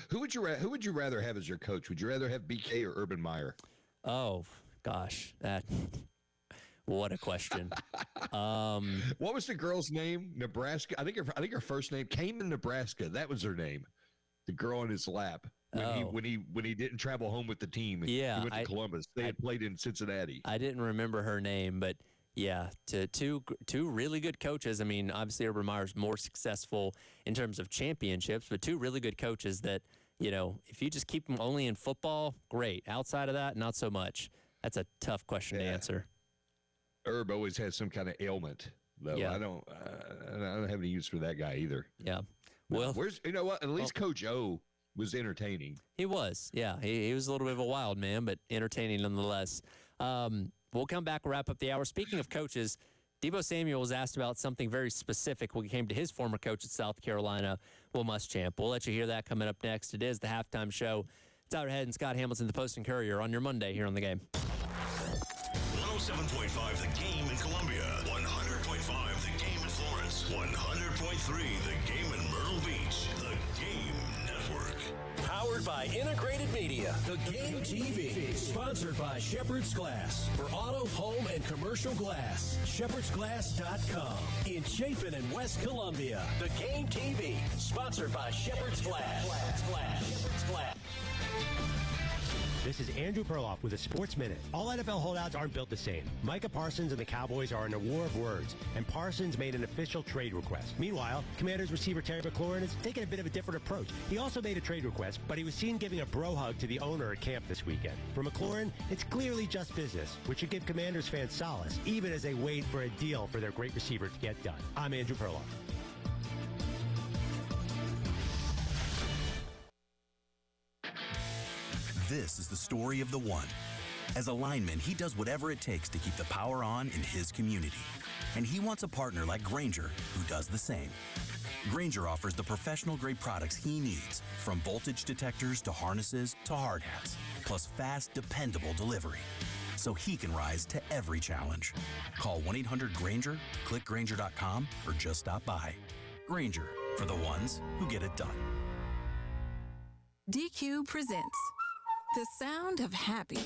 Who would you rather have as your coach? Would you rather have BK or Urban Meyer? Oh gosh, what a question. What was the girl's name? Nebraska. I think her first name came in Nebraska. That was her name. The girl on his lap when he didn't travel home with the team. Yeah, he went to Columbus. They had played in Cincinnati. I didn't remember her name, but yeah, two really good coaches. I mean, obviously Urban Meyer's more successful in terms of championships, but two really good coaches that, if you just keep them only in football, great. Outside of that, not so much. That's a tough question to answer. Herb always has some kind of ailment, though. Yeah. I don't have any use for that guy either. Yeah. Well, at least Coach O was entertaining. He was. Yeah. He was a little bit of a wild man, but entertaining nonetheless. We'll come back and wrap up the hour. Speaking of coaches, Deebo Samuel was asked about something very specific when it came to his former coach at South Carolina, Will Muschamp. We'll let you hear that coming up next. It is the halftime show. Tyler Head and Scott Hamilton, the Post and Courier, on your Monday here on The Game. 107.5 The Game in Columbia, 100.5 The Game in Florence, 100.3 The Game in Myrtle Beach. The Game Network. Powered by Integrated Media. The Game TV. Sponsored by Shepherd's Glass. For auto, home, and commercial glass. ShepherdsGlass.com. In Chapin and West Columbia. The Game TV. Sponsored by Shepherd's Glass. Shepherd's Glass. This is Andrew Perloff with a Sports Minute. All NFL holdouts aren't built the same. Micah Parsons and the Cowboys are in a war of words, and Parsons made an official trade request. Meanwhile, Commanders receiver Terry McLaurin is taking a bit of a different approach. He also made a trade request, but he was seen giving a bro hug to the owner at camp this weekend. For McLaurin, it's clearly just business, which should give Commanders fans solace, even as they wait for a deal for their great receiver to get done. I'm Andrew Perloff. This is the story of the one. As a lineman, he does whatever it takes to keep the power on in his community. And he wants a partner like Grainger who does the same. Grainger offers the professional-grade products he needs, from voltage detectors to harnesses to hard hats, plus fast, dependable delivery, so he can rise to every challenge. Call 1-800-GRAINGER, click Grainger.com, or just stop by. Grainger, for the ones who get it done. DQ presents the sound of happy.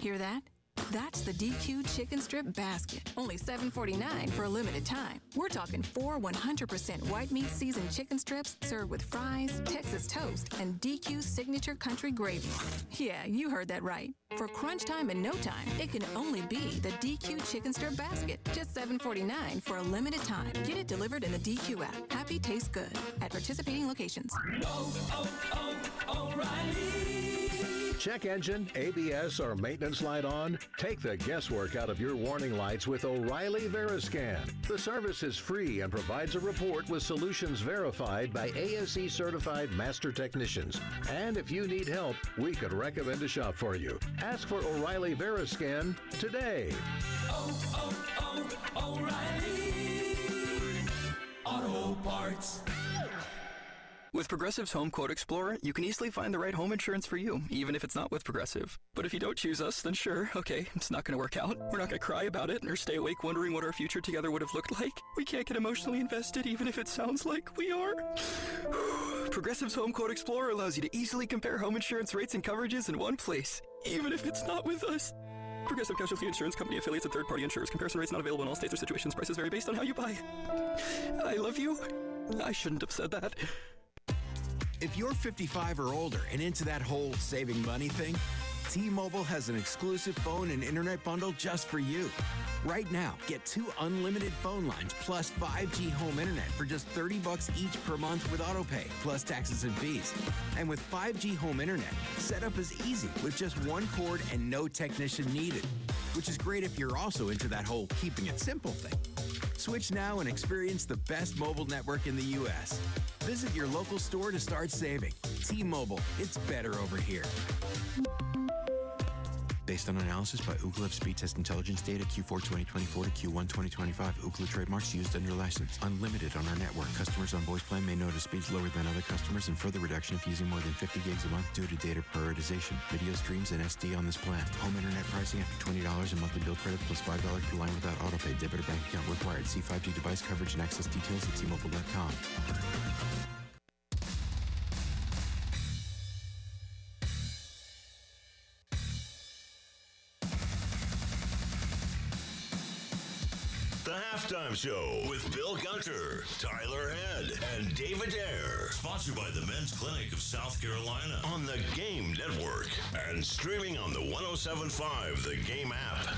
Hear that? That's the DQ chicken strip basket. Only $7.49 for a limited time. We're talking 4 100% white meat seasoned chicken strips served with fries, Texas toast, and DQ's signature country gravy. Yeah, you heard that right. For crunch time and no time, it can only be the DQ chicken strip basket. Just $7.49 for a limited time. Get it delivered in the DQ app. Happy tastes good at participating locations. O'Reilly. Check engine, ABS, or maintenance light on? Take the guesswork out of your warning lights with O'Reilly Veriscan. The service is free and provides a report with solutions verified by ASE certified master technicians. And if you need help, we could recommend a shop for you. Ask for O'Reilly Veriscan today. O'Reilly Auto Parts. With Progressive's Home Quote Explorer, you can easily find the right home insurance for you, even if it's not with Progressive. But if you don't choose us, then sure, okay, it's not going to work out. We're not going to cry about it or stay awake wondering what our future together would have looked like. We can't get emotionally invested even if it sounds like we are. Progressive's Home Quote Explorer allows you to easily compare home insurance rates and coverages in one place, even if it's not with us. Progressive Casualty Insurance Company affiliates and third-party insurers. Comparison rates not available in all states or situations. Prices vary based on how you buy. I love you. I shouldn't have said that. If you're 55 or older and into that whole saving money thing, T-Mobile has an exclusive phone and internet bundle just for you. Right now, get 2 unlimited phone lines plus 5G home internet for just $30 each per month with AutoPay, plus taxes and fees. And with 5G home internet, setup is easy with just 1 cord and no technician needed, which is great if you're also into that whole keeping it simple thing. Switch now and experience the best mobile network in the U.S. Visit your local store to start saving. T-Mobile, it's better over here. Based on analysis by Ookla of speed test intelligence data Q4 2024 to Q1 2025, Ookla trademarks used under license. Unlimited on our network. Customers on voice plan may notice speeds lower than other customers and further reduction if using more than 50 gigs a month due to data prioritization. Video streams and SD on this plan. Home internet pricing after $20 in monthly bill credit plus $5 per line without autopay. Debit or bank account required. See 5G device coverage and access details at T-Mobile.com. Halftime Show with Bill Gunter, Tyler Head, and David Ayer. Sponsored by the Men's Clinic of South Carolina on the Game Network and streaming on the 107.5 The Game app.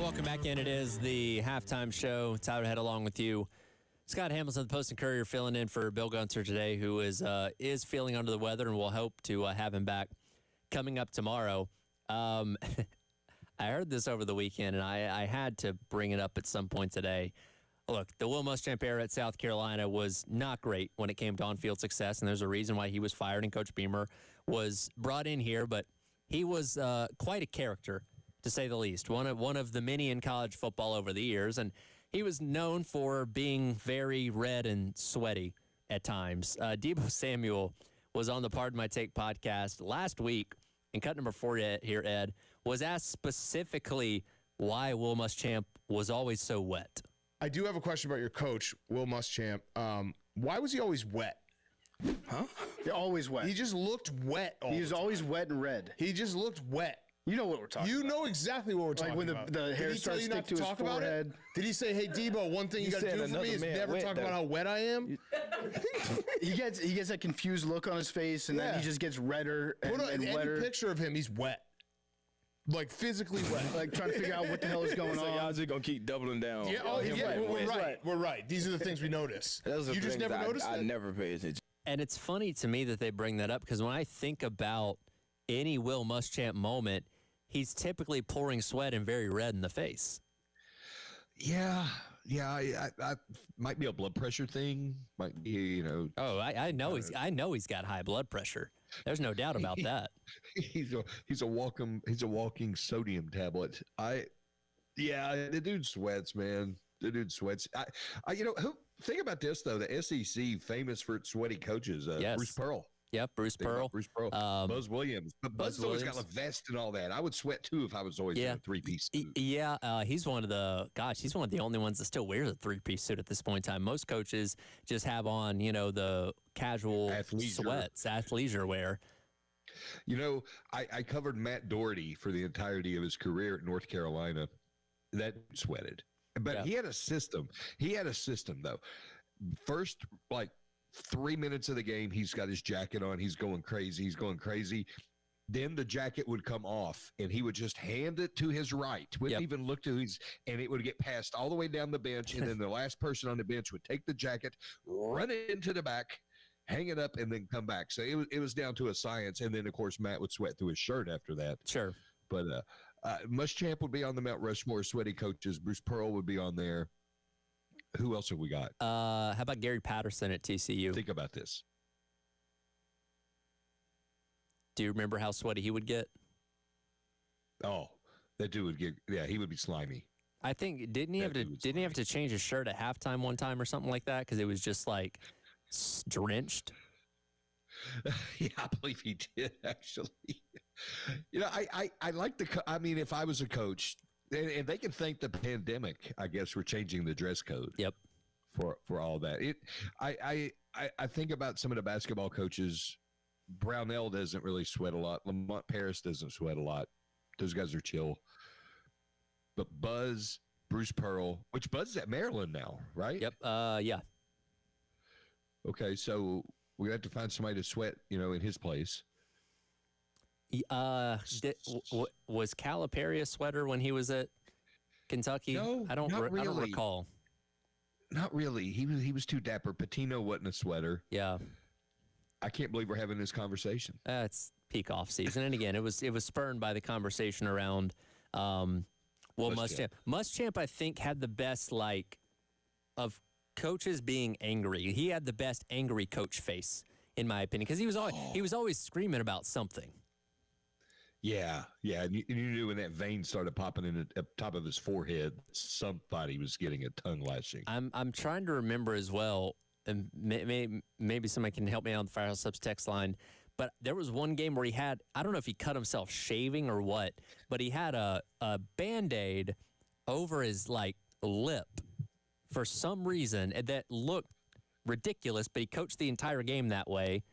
Welcome back in. It is the Halftime Show. Tyler Head along with you. Scott Hamilton, the Post and Courier, filling in for Bill Gunter today, who is feeling under the weather, and we'll hope to have him back coming up tomorrow. I heard this over the weekend, and I had to bring it up at some point today. Look, the Will Muschamp era at South Carolina was not great when it came to on-field success, and there's a reason why he was fired and Coach Beamer was brought in here, but he was quite a character, to say the least. One of the many in college football over the years, and he was known for being very red and sweaty at times. Deebo Samuel was on the Pardon My Take podcast last week, and cut number 4 here, Ed, was asked specifically why Will Muschamp was always so wet. I do have a question about your coach, Will Muschamp. Why was he always wet? Huh? Yeah, always wet. He just looked wet. He was always wet and red. He just looked wet. You know what we're talking about. You know exactly what we're talking about. Like when the hair starts to stick to his forehead. Did he say, hey, Deebo, one thing you got to do for me is never talk about how wet I am? He gets that confused look on his face, and then he just gets redder and wetter. Any picture of him, he's wet. Like, physically wet. Like, trying to figure out what the hell is going on. Y'all just going to keep doubling down. Yeah, we're right. These are the things we notice. You just never noticed it? I never pay attention. And it's funny to me that they bring that up, because when I think about any Will Muschamp moment, he's typically pouring sweat and very red in the face. Yeah. I might be a blood pressure thing. Might be, you know. Oh, I know he's got high blood pressure. There's no doubt about that. He's a walking sodium tablet. The dude sweats, man. The dude sweats. Think about this though. The SEC famous for its sweaty coaches. Yes. Bruce Pearl. Yep, Bruce Pearl. Buzz Williams. But Buzz always got a vest and all that. I would sweat too if I was always in a three-piece suit. He's one of the only ones that still wears a three-piece suit at this point in time. Most coaches just have on, the casual sweats, athleisure wear. I covered Matt Doherty for the entirety of his career at North Carolina. That sweated. But he had a system. Though. First, 3 minutes of the game, he's got his jacket on. He's going crazy. Then the jacket would come off, and he would just hand it to his right. Wouldn't even look to and it would get passed all the way down the bench, and then the last person on the bench would take the jacket, run it into the back, hang it up, and then come back. So it was down to a science. And then, of course, Matt would sweat through his shirt after that. Sure. But Muschamp would be on the Mount Rushmore sweaty coaches. Bruce Pearl would be on there. Who else have we got? How about Gary Patterson at TCU? Think about this. Do you remember how sweaty he would get? Oh, that dude would get. Yeah, he would be slimy. I think didn't he have to change his shirt at halftime one time or something like that because it was just drenched. Yeah, I believe he did actually. I like if I was a coach. And they can thank the pandemic, I guess, for changing the dress code. Yep. For all that. I think about some of the basketball coaches. Brownell doesn't really sweat a lot. Lamont Paris doesn't sweat a lot. Those guys are chill. But Bruce Pearl, which Buzz is at Maryland now, right? Yep. Yeah. Okay, so we're gonna have to find somebody to sweat, in his place. Was Calipari a sweater when he was at Kentucky? No, I don't recall. Not really. He was too dapper. Patino wasn't a sweater. Yeah. I can't believe we're having this conversation. It's peak off season, and again, it was spurred by the conversation around Muschamp. Muschamp, I think, had the best of coaches being angry. He had the best angry coach face, in my opinion, because he was always screaming about something. Yeah. And you knew when that vein started popping in at the top of his forehead, somebody was getting a tongue lashing. I'm trying to remember as well, and maybe somebody can help me out on the Firehouse Subs text line, but there was one game where I don't know if he cut himself shaving or what, but he had a Band-Aid over his lip for some reason that looked ridiculous, but he coached the entire game that way.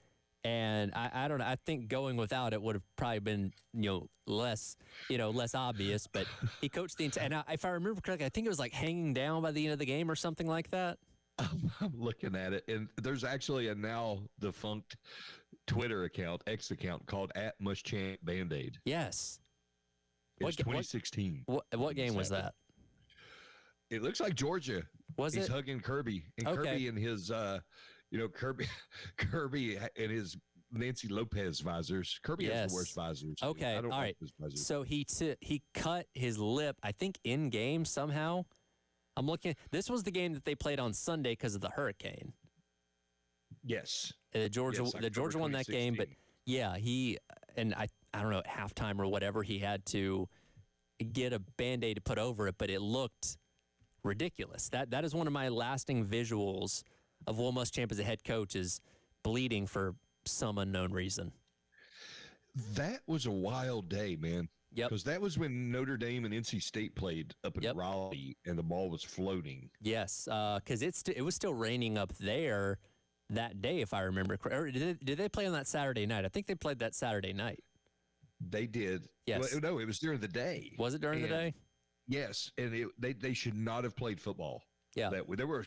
And I don't know. I think going without it would have probably been, less obvious. But he coached the entire. And if I remember correctly, I think it was like hanging down by the end of the game or something like that. I'm looking at it, and there's actually a now defunct Twitter account, X account called @Muschamp Band-Aid. Yes. It's 2016. What game was that? It looks like Georgia. He's hugging Kirby, and Kirby and his, Kirby and his Nancy Lopez visors. Kirby has the worst visors. Okay, all right. So he cut his lip, I think, in game somehow. I'm looking. This was the game that they played on Sunday because of the hurricane. Yes. The Georgia won that game, but yeah, I don't know, at halftime or whatever, he had to get a Band-Aid to put over it, but it looked ridiculous. That is one of my lasting visuals of Will Muschamp as a head coach, is bleeding for some unknown reason. That was a wild day, man. Yep. Because that was when Notre Dame and NC State played up in Raleigh, and the ball was floating. Yes, because it was still raining up there that day, if I remember correctly. Did they play on that Saturday night? I think they played that Saturday night. They did. Yes. Well, no, it was during the day. Was it during the day? Yes, and they should not have played football. Yeah. There were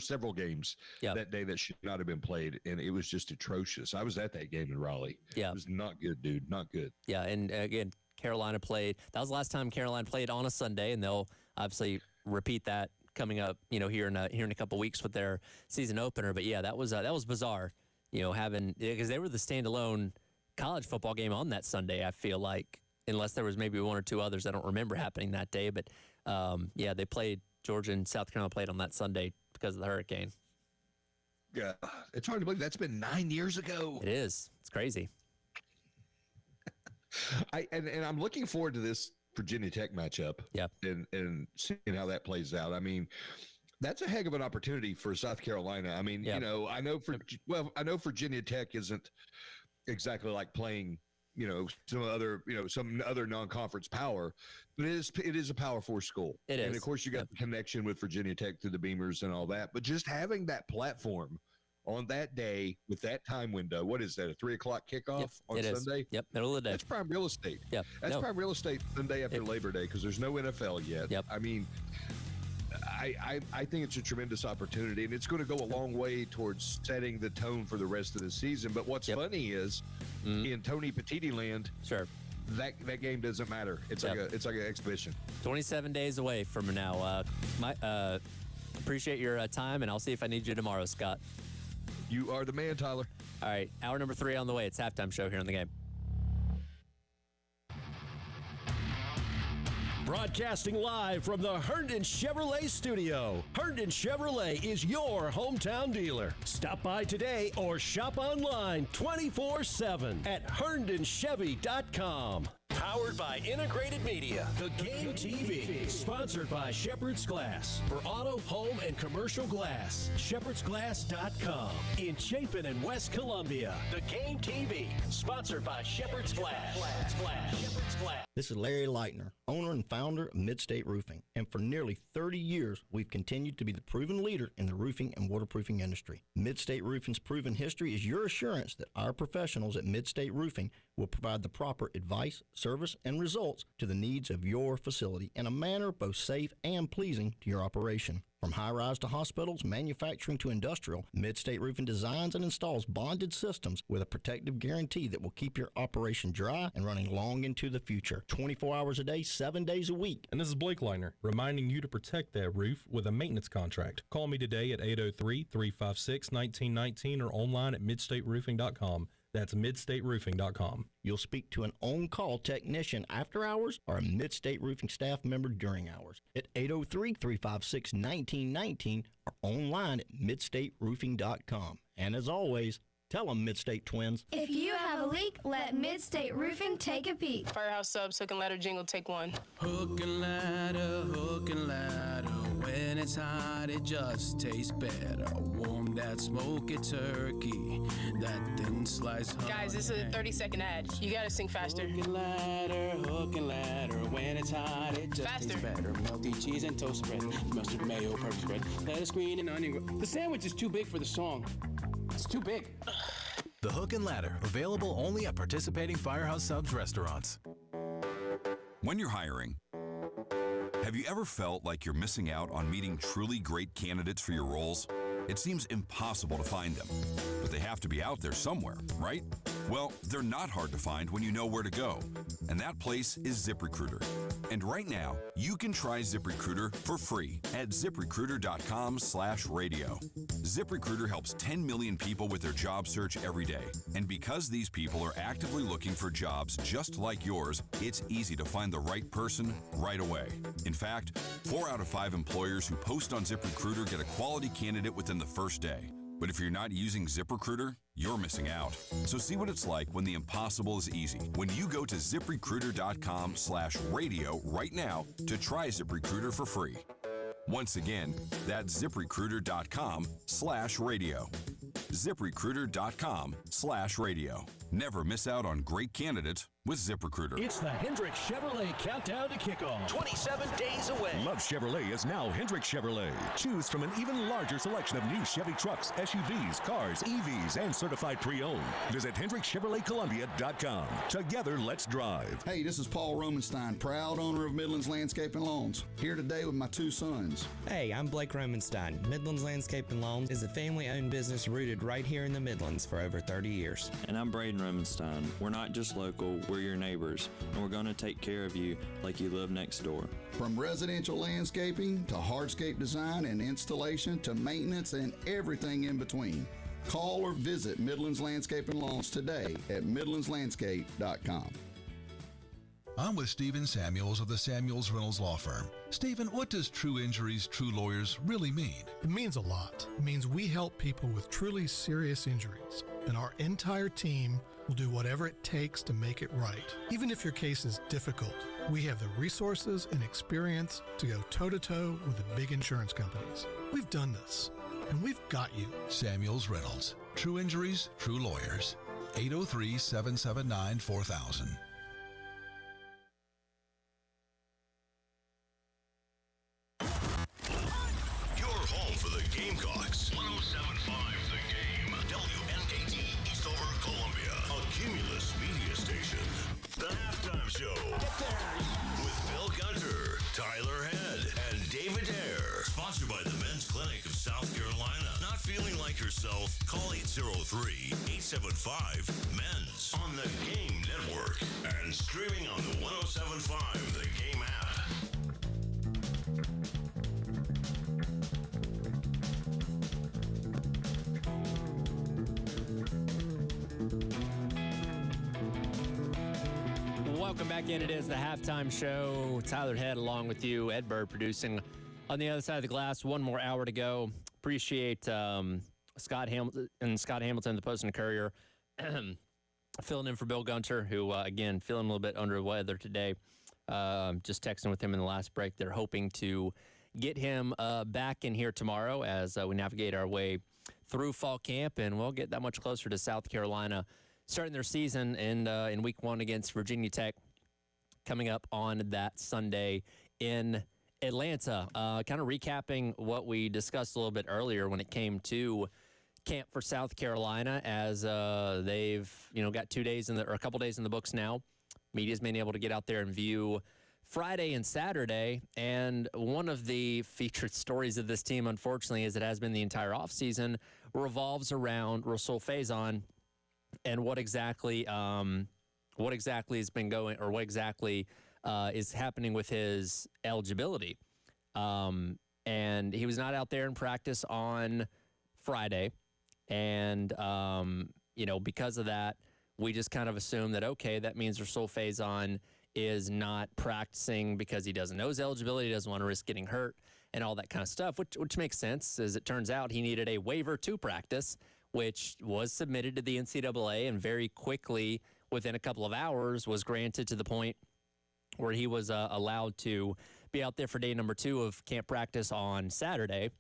several games that day that should not have been played, and it was just atrocious. I was at that game in Raleigh. Yeah. It was not good, dude. Not good. Yeah, and again, Carolina played. That was the last time Carolina played on a Sunday, and they'll obviously repeat that coming up, here in a couple weeks with their season opener. But yeah, that was bizarre, because they were the standalone college football game on that Sunday. I feel like, unless there was maybe one or two others I don't remember happening that day. But they played. Georgia and South Carolina played on that Sunday because of the hurricane. Yeah, it's hard to believe that's been 9 years ago. It is. It's crazy. And I'm looking forward to this Virginia Tech matchup. Yeah, and seeing how that plays out. I mean, that's a heck of an opportunity for South Carolina. I mean, I know Virginia Tech isn't exactly like playing, some other non-conference power, but it is a Power 4 school. It is. And of course you got the connection with Virginia Tech through the Beamers and all that, but just having that platform on that day with that time window, what is that, a 3:00 kickoff on Sunday? Yep, middle of the day. That's prime real estate. Yep. That's prime real estate Sunday after Labor Day, because there's no NFL yet. Yep. I mean, I think it's a tremendous opportunity, and it's going to go a long way towards setting the tone for the rest of the season. But what's funny is, in Tony Petitti land, sure, that game doesn't matter. It's like an exhibition. 27 days away from now. Appreciate your time, and I'll see if I need you tomorrow, Scott. You are the man, Tyler. All right, hour number 3 on the way. It's halftime show here on the game. Broadcasting live from the Herndon Chevrolet studio. Herndon Chevrolet is your hometown dealer. Stop by today or shop online 24/7 at HerndonChevy.com. Powered by Integrated Media, The Game TV. Sponsored by Shepherd's Glass. For auto, home, and commercial glass, ShepherdsGlass.com. In Chapin and West Columbia, The Game TV. Sponsored by Shepherd's Glass. Shepherd's Glass. This is Larry Leitner, owner and founder of Midstate Roofing. And for nearly 30 years, we've continued to be the proven leader in the roofing and waterproofing industry. Midstate Roofing's proven history is your assurance that our professionals at Midstate Roofing will provide the proper advice, service, and results to the needs of your facility in a manner both safe and pleasing to your operation. From high-rise to hospitals, manufacturing to industrial, Midstate Roofing designs and installs bonded systems with a protective guarantee that will keep your operation dry and running long into the future. 24 hours a day, 7 days a week. And this is Blake Leitner, reminding you to protect that roof with a maintenance contract. Call me today at 803-356-1919 or online at midstateroofing.com. That's midstateroofing.com. You'll speak to an on-call technician after hours or a Midstate Roofing staff member during hours at 803-356-1919 or online at midstateroofing.com. And as always, tell them Midstate Twins. If you have a leak, let Midstate Roofing take a peek. Firehouse Subs, hook and ladder jingle, take one. Hook and ladder, when it's hot, it just tastes better. Warm that smoky turkey, that thin slice. Guys, this is a 30-second ad. You gotta sing faster. Hook and ladder, when it's hot, it just tastes better. Melty cheese and toast spread, mustard, mayo, purple spread, lettuce, green, and onion. The sandwich is too big for the song. It's too big. The Hook and Ladder, available only at participating Firehouse Subs restaurants. When you're hiring, have you ever felt like you're missing out on meeting truly great candidates for your roles? It seems impossible to find them, but they have to be out there somewhere, right? Well, they're not hard to find when you know where to go, and that place is ZipRecruiter. And right now, you can try ZipRecruiter for free at ZipRecruiter.com/radio. ZipRecruiter helps 10 million people with their job search every day, and because these people are actively looking for jobs just like yours, it's easy to find the right person right away. In fact, 4 out of 5 employers who post on ZipRecruiter get a quality candidate within the first day. But if you're not using ZipRecruiter, you're missing out. So see what it's like when the impossible is easy. When you go to ZipRecruiter.com/radio right now to try ZipRecruiter for free. Once again, that's ZipRecruiter.com/radio. ZipRecruiter.com/radio. Never miss out on great candidates with ZipRecruiter. It's the Hendrick Chevrolet Countdown to Kickoff. 27 days away. Love Chevrolet is now Hendrick Chevrolet. Choose from an even larger selection of new Chevy trucks, SUVs, cars, EVs, and certified pre-owned. Visit HendrickChevroletColumbia.com. Together, let's drive. Hey, this is Paul Romenstein, proud owner of Midlands Landscape and Lawns. Here today with my 2 sons. Hey, I'm Blake Romenstein. Midlands Landscape and Lawns is a family-owned business rooted right here in the Midlands for over 30 years. And I'm Braden Romenstein. We're not just local, we're your neighbors, and we're going to take care of you like you live next door. From residential landscaping to hardscape design and installation to maintenance and everything in between. Call or visit Midlands Landscape and Lawns today at midlandslandscape.com. I'm with Stephen Samuels of the Samuels Reynolds Law Firm. Stephen, what does True Injuries, True Lawyers really mean? It means a lot. It means we help people with truly serious injuries, and our entire team will do whatever it takes to make it right. Even if your case is difficult, we have the resources and experience to go toe-to-toe with the big insurance companies. We've done this, and we've got you. Samuels Reynolds. True Injuries, True Lawyers. 803-779-4000. Gamecocks. 107.5 The Game. WNKT Eastover, Columbia. A Cumulus media station. The Halftime Show. With Bill Gunter, Tyler Head, and David Ayer. Sponsored by the Men's Clinic of South Carolina. Not feeling like yourself? Call 803-875-MENS on the Game Network. And streaming on the 107.5 The Game app. Welcome back in. It is the Halftime Show. Tyler Head along with you. Ed Bird producing on the other side of the glass. 1 more hour to go. Appreciate Scott Hamilton, the Post and Courier, filling in for Bill Gunter, who, again, feeling a little bit under the weather today. Just texting with him in the last break. They're hoping to get him back in here tomorrow as we navigate our way through fall camp, and we'll get that much closer to South Carolina starting their season in week 1 against Virginia Tech, coming up on that Sunday in Atlanta. Kind of recapping what we discussed a little bit earlier when it came to camp for South Carolina, as they've got 2 days or a couple days in the books now. Media's been able to get out there and view Friday and Saturday, and one of the featured stories of this team, unfortunately, as it has been the entire offseason, revolves around Rasul Faison and what exactly has been going, or what exactly is happening with his eligibility. And he was not out there in practice on Friday, and because of that, we just kind of assume that, okay, that means Rasul Faison is not practicing because he doesn't know his eligibility, he doesn't want to risk getting hurt, and all that kind of stuff, which makes sense. As it turns out, he needed a waiver to practice, which was submitted to the NCAA, and very quickly, within a couple of hours, was granted to the point where he was allowed to be out there for day number 2 of camp practice on Saturday.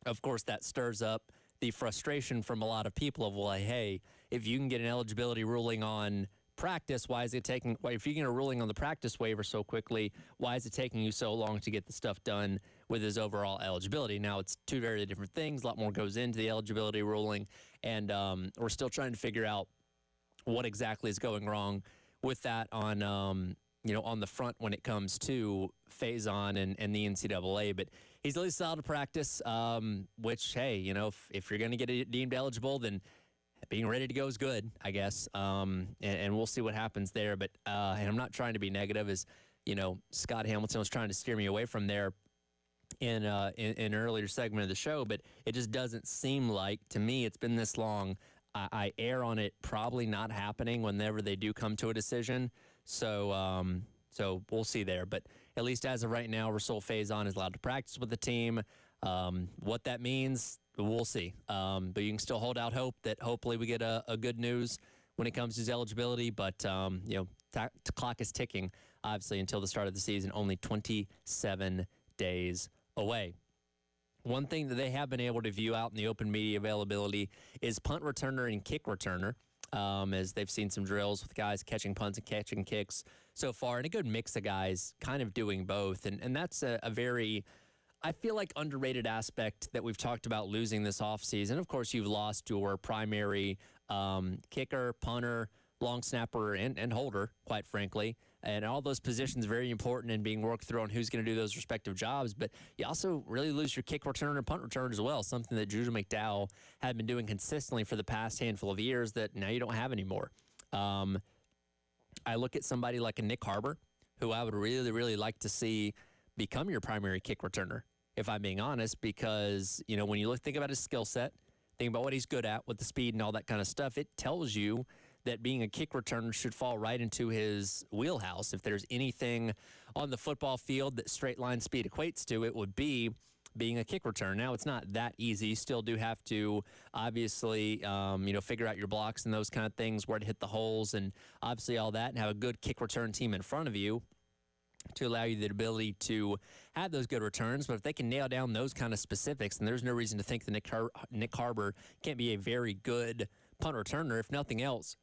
Of course, that stirs up the frustration from a lot of people of, well, hey, if you can get an eligibility ruling on practice, if you can get a ruling on the practice waiver so quickly, why is it taking you so long to get the stuff done with his overall eligibility. Now, it's two very different things. A lot more goes into the eligibility ruling, and we're still trying to figure out what exactly is going wrong with that on on the front when it comes to Faison and the NCAA. But he's at least allowed to practice, which, hey, if you're going to get deemed eligible, then being ready to go is good, I guess. And we'll see what happens there. But and I'm not trying to be negative, as Scott Hamilton was trying to steer me away from there in an earlier segment of the show. But it just doesn't seem like, to me, it's been this long. I err on it probably not happening whenever they do come to a decision. So we'll see there. But at least as of right now, Rasul Faison is allowed to practice with the team. What that means, we'll see. But you can still hold out hope that hopefully we get a good news when it comes to his eligibility. But, the clock is ticking, obviously, until the start of the season, only 27 days away. One thing that they have been able to view out in the open media availability is punt returner and kick returner, as they've seen some drills with guys catching punts and catching kicks so far, and a good mix of guys kind of doing both. And that's a very, I feel like, underrated aspect that we've talked about losing this offseason. Of course, you've lost your primary kicker, punter, long snapper, and holder, quite frankly. And all those positions very important in being worked through on who's going to do those respective jobs. But you also really lose your kick returner and punt returner as well, something that Judah McDowell had been doing consistently for the past handful of years that now you don't have anymore. I look at somebody like a Nick Harbor, who I would really, really like to see become your primary kick returner, if I'm being honest, because, when you think about his skill set, think about what he's good at with the speed and all that kind of stuff, it tells you that being a kick returner should fall right into his wheelhouse. If there's anything on the football field that straight line speed equates to, it would be being a kick returner. Now, it's not that easy. You still do have to, obviously, figure out your blocks and those kind of things, where to hit the holes, and obviously all that, and have a good kick return team in front of you to allow you the ability to have those good returns. But if they can nail down those kind of specifics, then there's no reason to think that Nick Harbor can't be a very good punt returner, if nothing else.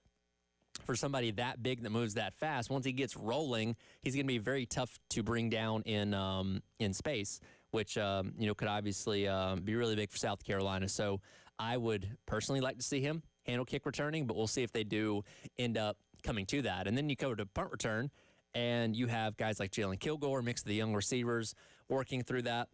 For somebody that big that moves that fast, once he gets rolling, he's going to be very tough to bring down in space, which could obviously be really big for South Carolina. So I would personally like to see him handle kick returning, but we'll see if they do end up coming to that. And then you go to punt return, and you have guys like Jalen Kilgore, mixed with the young receivers, working through that,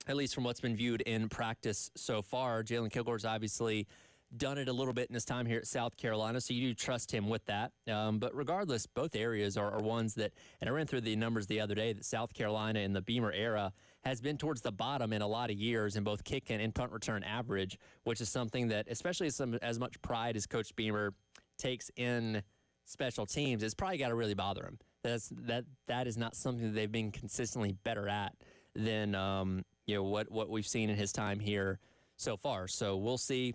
at least from what's been viewed in practice so far. Jalen Kilgore's obviously done it a little bit in his time here at South Carolina, so you do trust him with that. But regardless, both areas are ones that, and I ran through the numbers the other day, that South Carolina in the Beamer era has been towards the bottom in a lot of years in both kick and punt return average, which is something that, especially as much pride as Coach Beamer takes in special teams, it's probably got to really bother him. That is not something that they've been consistently better at than what we've seen in his time here so far. So we'll see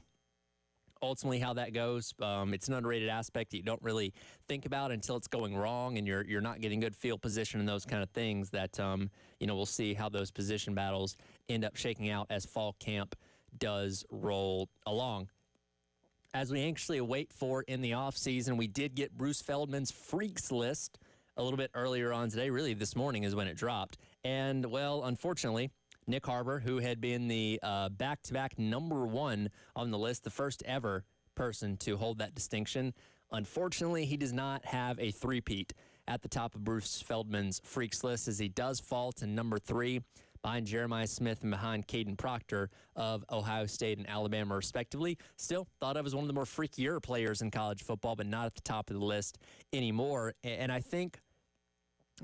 ultimately how that goes. It's an underrated aspect that you don't really think about until it's going wrong and you're not getting good field position and those kind of things that, we'll see how those position battles end up shaking out as fall camp does roll along. As we anxiously await for in the offseason, we did get Bruce Feldman's Freaks list a little bit earlier on today. Really, this morning is when it dropped. And, well, unfortunately, Nick Harbor, who had been the back-to-back number one on the list, the first ever person to hold that distinction, unfortunately, he does not have a three-peat at the top of Bruce Feldman's Freaks list, as he does fall to number 3 behind Jeremiah Smith and behind Caden Proctor of Ohio State and Alabama, respectively. Still thought of as one of the more freakier players in college football, but not at the top of the list anymore. And I think,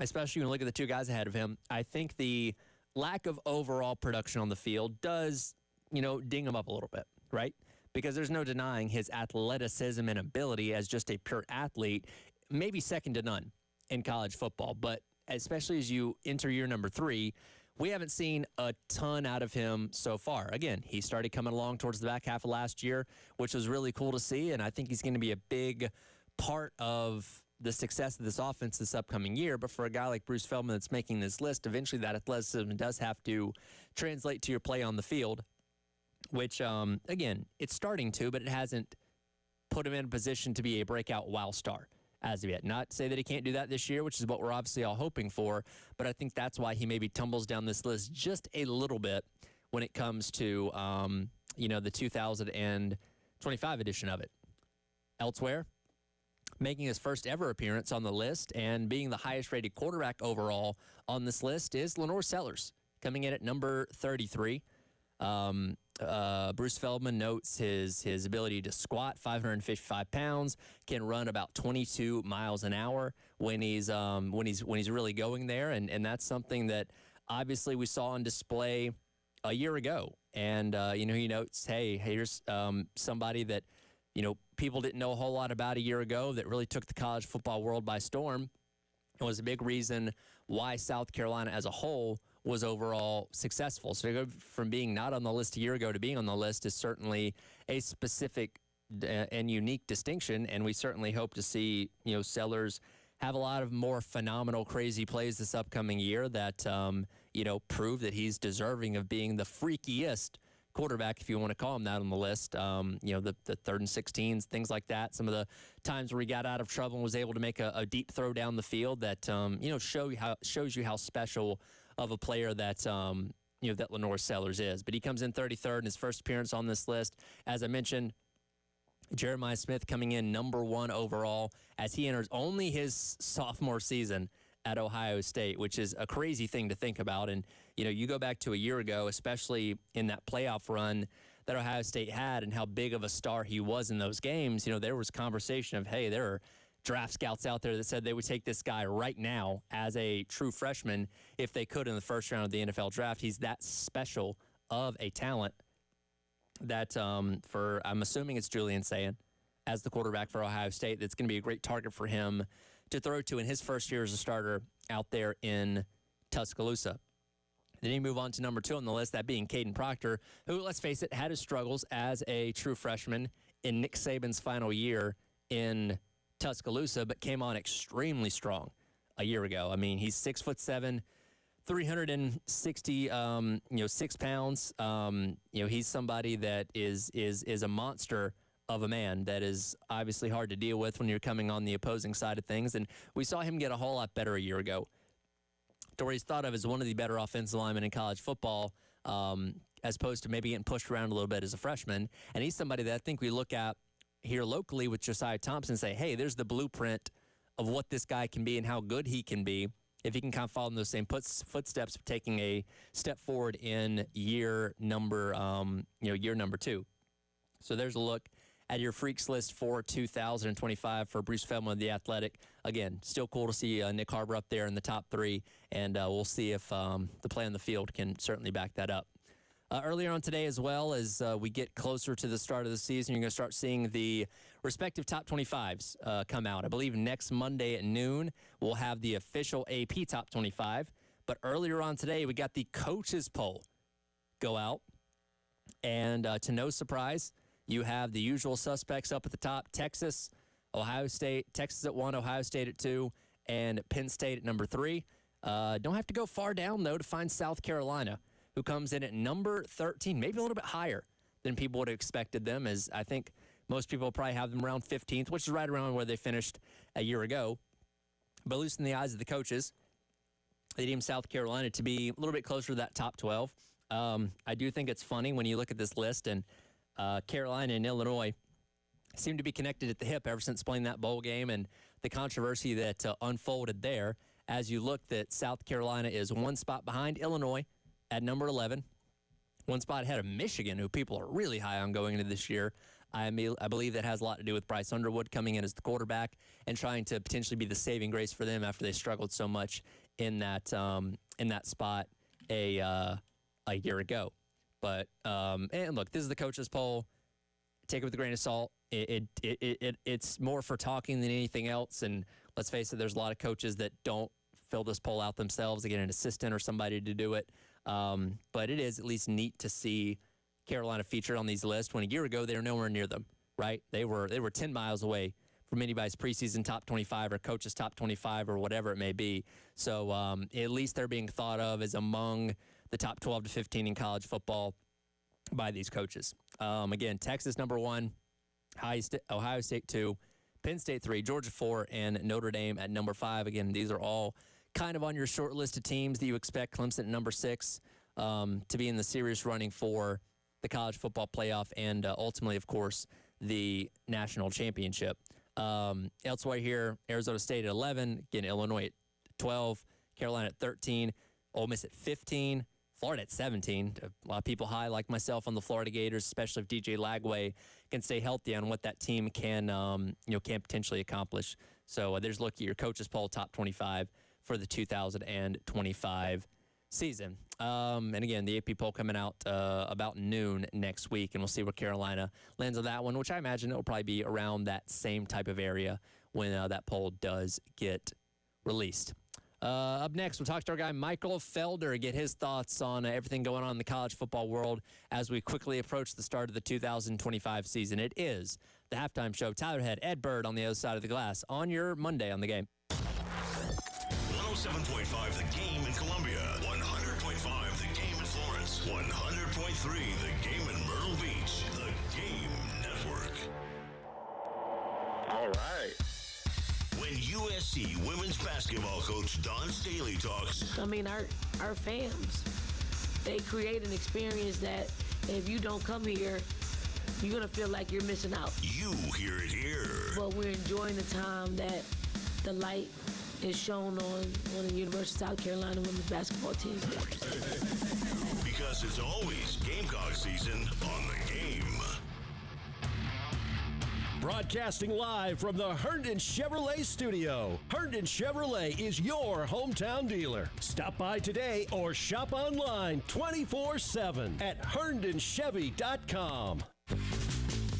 especially when you look at the two guys ahead of him, I think the lack of overall production on the field does, ding him up a little bit, right? Because there's no denying his athleticism and ability as just a pure athlete, maybe second to none in college football. But especially as you enter year number 3, we haven't seen a ton out of him so far. Again, he started coming along towards the back half of last year, which was really cool to see, and I think he's going to be a big part of the success of this offense this upcoming year. But for a guy like Bruce Feldman that's making this list, eventually that athleticism does have to translate to your play on the field, which, again, it's starting to, but it hasn't put him in a position to be a breakout wow star. as of yet. Not to say that he can't do that this year, which is what we're obviously all hoping for, but I think that's why he maybe tumbles down this list just a little bit when it comes to, the 2025 edition of it. Elsewhere, making his first ever appearance on the list and being the highest rated quarterback overall on this list is Lenore Sellers, coming in at number 33. Bruce Feldman notes his ability to squat 555 pounds, can run about 22 miles an hour when he's really going there, and that's something that obviously we saw on display a year ago. And he notes, hey, here's somebody that people didn't know a whole lot about a year ago that really took the college football world by storm and was a big reason why South Carolina as a whole was overall successful. So to go from being not on the list a year ago to being on the list is certainly a specific and unique distinction, and we certainly hope to see Sellers have a lot of more phenomenal, crazy plays this upcoming year that prove that he's deserving of being the freakiest quarterback, if you want to call him that, on the list. The 3rd and 16s, things like that. Some of the times where he got out of trouble and was able to make a deep throw down the field that shows you how special of a player that that Lenore Sellers is. But he comes in 33rd in his first appearance on this list. As I mentioned, Jeremiah Smith coming in number 1 overall as he enters only his sophomore season at Ohio State, which is a crazy thing to think about. And, you go back to a year ago, especially in that playoff run that Ohio State had and how big of a star he was in those games, there was conversation of, hey, there are draft scouts out there that said they would take this guy right now as a true freshman if they could in the first round of the NFL draft. He's that special of a talent that I'm assuming it's Julian Sayin as the quarterback for Ohio State. That's going to be a great target for him to throw to in his first year as a starter out there in Tuscaloosa. Then you move on to number 2 on the list, that being Caden Proctor, who, let's face it, had his struggles as a true freshman in Nick Saban's final year in Tuscaloosa, but came on extremely strong a year ago. I mean, he's 6'7", 360, 6 pounds. He's somebody that is a monster of a man that is obviously hard to deal with when you're coming on the opposing side of things. And we saw him get a whole lot better a year ago, to where he's thought of as one of the better offensive linemen in college football, as opposed to maybe getting pushed around a little bit as a freshman. And he's somebody that I think we look at here locally with Josiah Thompson and say, hey, there's the blueprint of what this guy can be and how good he can be if he can kind of follow in those same footsteps of taking a step forward in year number 2. So there's a look at your freaks list for 2025 for Bruce Feldman of The Athletic. Again, still cool to see Nick Harbor up there in the top 3, and we'll see if the play on the field can certainly back that up. Earlier on today, as well as we get closer to the start of the season, you're going to start seeing the respective top 25s come out. I believe next Monday at noon, we'll have the official AP top 25. But earlier on today, we got the coaches poll go out. And to no surprise, you have the usual suspects up at the top: Texas, Ohio State, Texas at 1, Ohio State at 2, and Penn State at number 3. Don't have to go far down, though, to find South Carolina, who comes in at number 13, maybe a little bit higher than people would have expected them, as I think most people probably have them around 15th, which is right around where they finished a year ago. But at least in the eyes of the coaches, they deem South Carolina to be a little bit closer to that top 12. I do think it's funny when you look at this list, and Carolina and Illinois seem to be connected at the hip ever since playing that bowl game and the controversy that unfolded there. As you look, that South Carolina is 1 spot behind Illinois at number 11, 1 spot ahead of Michigan, who people are really high on going into this year. I believe that has a lot to do with Bryce Underwood coming in as the quarterback and trying to potentially be the saving grace for them after they struggled so much in that spot a year ago. But and look, this is the coaches poll. Take it with a grain of salt. It's more for talking than anything else. And let's face it, there's a lot of coaches that don't fill this poll out themselves. They get an assistant or somebody to do it. But it is at least neat to see Carolina featured on these lists when a year ago they were nowhere near them, right? They were 10 miles away from anybody's preseason top 25 or coach's top 25 or whatever it may be. So at least they're being thought of as among the top 12 to 15 in college football by these coaches. Again, Texas number 1, Ohio State 2, Penn State 3, Georgia 4, and Notre Dame at number 5. Again, these are all kind of on your short list of teams that you expect. Clemson at number 6 to be in the serious running for the college football playoff and ultimately, of course, the national championship. Elsewhere here, Arizona State at 11, again, Illinois at 12, Carolina at 13, Ole Miss at 15, Florida at 17. A lot of people high, like myself, on the Florida Gators, especially if DJ Lagway can stay healthy on what that team can potentially accomplish. So there's a look at your coaches poll, top 25 for the 2025 season. And again, the AP poll coming out about noon next week, and we'll see where Carolina lands on that one, which I imagine it will probably be around that same type of area when that poll does get released. Up next, we'll talk to our guy Michael Felder, get his thoughts on everything going on in the college football world as we quickly approach the start of the 2025 season. It is the halftime show. Tyler Head, Ed Bird on the other side of the glass on your Monday on The Game. 107.5 The Game in Columbia, 100.5 The Game in Florence, 100.3 The Game in Myrtle Beach. The Game Network. All right. When USC women's basketball coach Dawn Staley talks. I mean, our fans, they create an experience that if you don't come here, you're going to feel like you're missing out. You hear it here. But we're enjoying the time that the light is shown on the University of South Carolina women's basketball team. Because it's always Gamecock season on The Game. Broadcasting live from the Herndon Chevrolet studio. Herndon Chevrolet is your hometown dealer. Stop by today or shop online 24/7 at herndonchevy.com.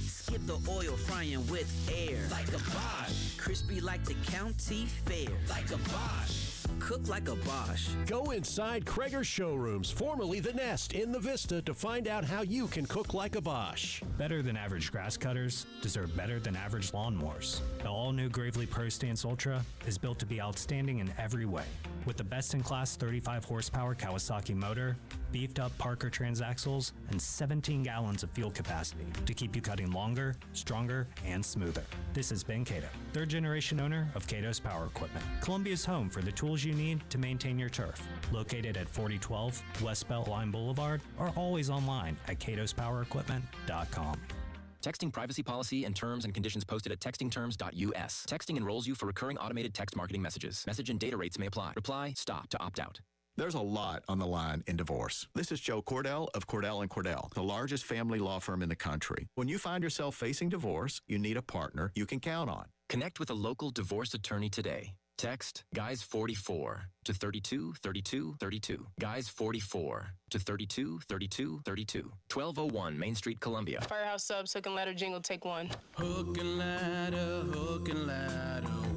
Skip the oil, frying with air. Like a Bosch. Crispy like the county fair. Like a Bosch. Cook like a Bosch. Go inside Krager Showrooms, formerly The Nest, in the Vista to find out how you can cook like a Bosch. Better than average grass cutters deserve better than average lawnmowers. The all-new Gravely Pro Stance Ultra is built to be outstanding in every way. With the best-in-class 35-horsepower Kawasaki motor, beefed-up Parker transaxles, and 17 gallons of fuel capacity to keep you cutting longer, stronger, and smoother. This is Ben Cato, third-generation owner of Cato's Power Equipment. Columbia's home for the tools you need to maintain your turf. Located at 4012 West Beltline Boulevard, or always online at catospowerequipment.com. Texting privacy policy and terms and conditions posted at textingterms.us. Texting enrolls you for recurring automated text marketing messages. Message and data rates may apply. Reply, stop to opt out. There's a lot on the line in divorce. This is Joe Cordell of Cordell & Cordell, the largest family law firm in the country. When you find yourself facing divorce, you need a partner you can count on. Connect with a local divorce attorney today. Text GUYS44 to 323232. GUYS44 to 323232. 1201 Main Street, Columbia. Firehouse Subs, hook and ladder jingle, take 1. Hook and ladder,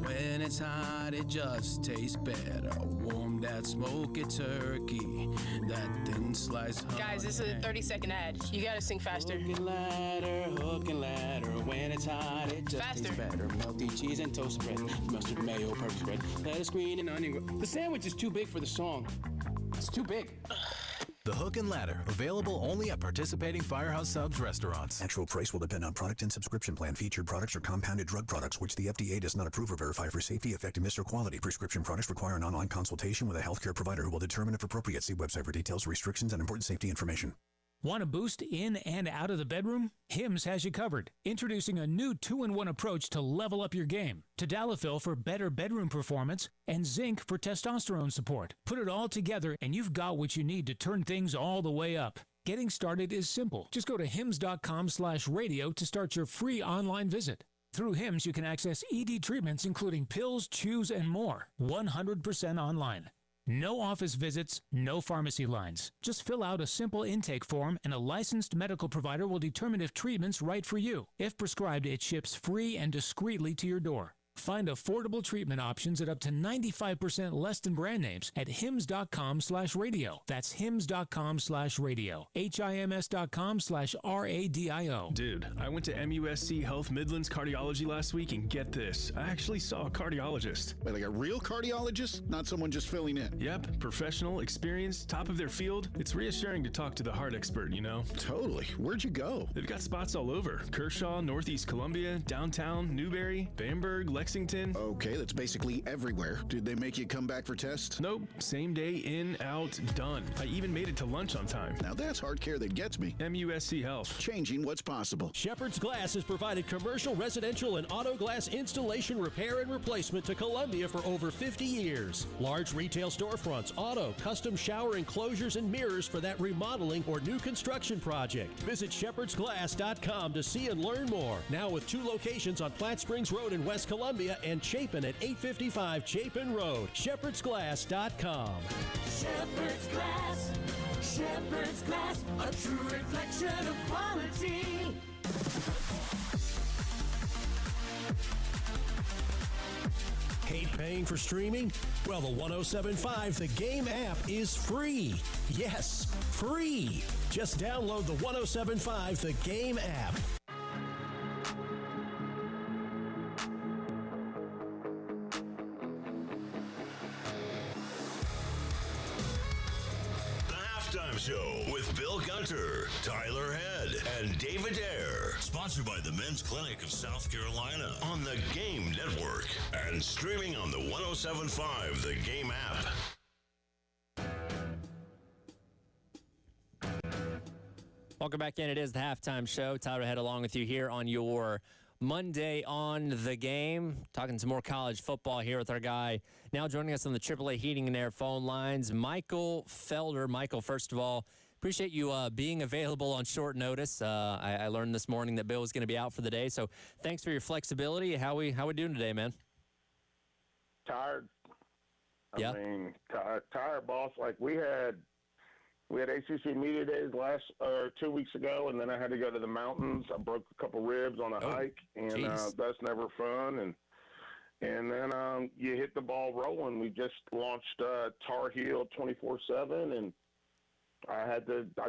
when it's hot, it just tastes better. Warm that smoky turkey, that thin slice. Guys, this is a 30-second ad. You gotta sing faster. Hook and ladder, when it's hot, it just tastes better. Melty cheese and toast bread, mustard, mayo, purple bread, lettuce, green, and onion. The sandwich is too big for the song. It's too big. The Hook and Ladder, available only at participating Firehouse Subs restaurants. Actual price will depend on product and subscription plan. Featured products are compounded drug products, which the FDA does not approve or verify for safety, effectiveness, or quality. Prescription products require an online consultation with a healthcare provider who will determine if appropriate. See website for details, restrictions, and important safety information. Want a boost in and out of the bedroom? Hims has you covered. Introducing a new 2-in-1 approach to level up your game. Tadalafil for better bedroom performance and zinc for testosterone support. Put it all together and you've got what you need to turn things all the way up. Getting started is simple. Just go to hims.com/radio to start your free online visit. Through Hims, you can access ED treatments including pills, chews, and more. 100% online. No office visits, no pharmacy lines. Just fill out a simple intake form and a licensed medical provider will determine if treatment's right for you. If prescribed, it ships free and discreetly to your door. Find affordable treatment options at up to 95% less than brand names at hims.com/radio. That's hims.com/radio. HIMS.com/RADIO. Dude, I went to MUSC Health Midlands Cardiology last week, and get this, I actually saw a cardiologist. Wait, like a real cardiologist? Not someone just filling in? Yep, professional, experienced, top of their field. It's reassuring to talk to the heart expert, you know? Totally. Where'd you go? They've got spots all over. Kershaw, Northeast Columbia, downtown, Newberry, Bamberg, Lexington. Okay, that's basically everywhere. Did they make you come back for tests? Nope. Same day, in, out, done. I even made it to lunch on time. Now that's hard care that gets me. MUSC Health. Changing what's possible. Shepherd's Glass has provided commercial, residential, and auto glass installation, repair, and replacement to Columbia for over 50 years. Large retail storefronts, auto, custom shower enclosures, and mirrors for that remodeling or new construction project. Visit shepherdsglass.com to see and learn more. Now with 2 locations on Platte Springs Road in West Columbia and Chapin at 855 Chapin Road. shepherdsglass.com. Shepherd's Glass. Shepherd's Glass, a true reflection of quality. Hate paying for streaming? Well, the 107.5 The Game app is free. Yes, free. Just download the 107.5 The Game app. Show with Bill Gunter, Tyler Head, and David Ayer. Sponsored by the Men's Clinic of South Carolina on the Game Network and streaming on the 107.5 The Game app. Welcome back in. It is the halftime show. Tyler Head along with you here on your Monday on the Game. Talking some more college football here with our guy now joining us on the AAA Heating and Air phone lines, Michael Felder. Michael, first of all, appreciate you being available on short notice. I learned this morning that Bill was going to be out for the day, so thanks for your flexibility. How we doing today, man? Tired. Yeah. I mean, tired, boss. Like we had ACC media days 2 weeks ago, and then I had to go to the mountains. I broke a couple ribs on a hike, and that's never fun. And then you hit the ball rolling. We just launched Tar Heel 24/7, and I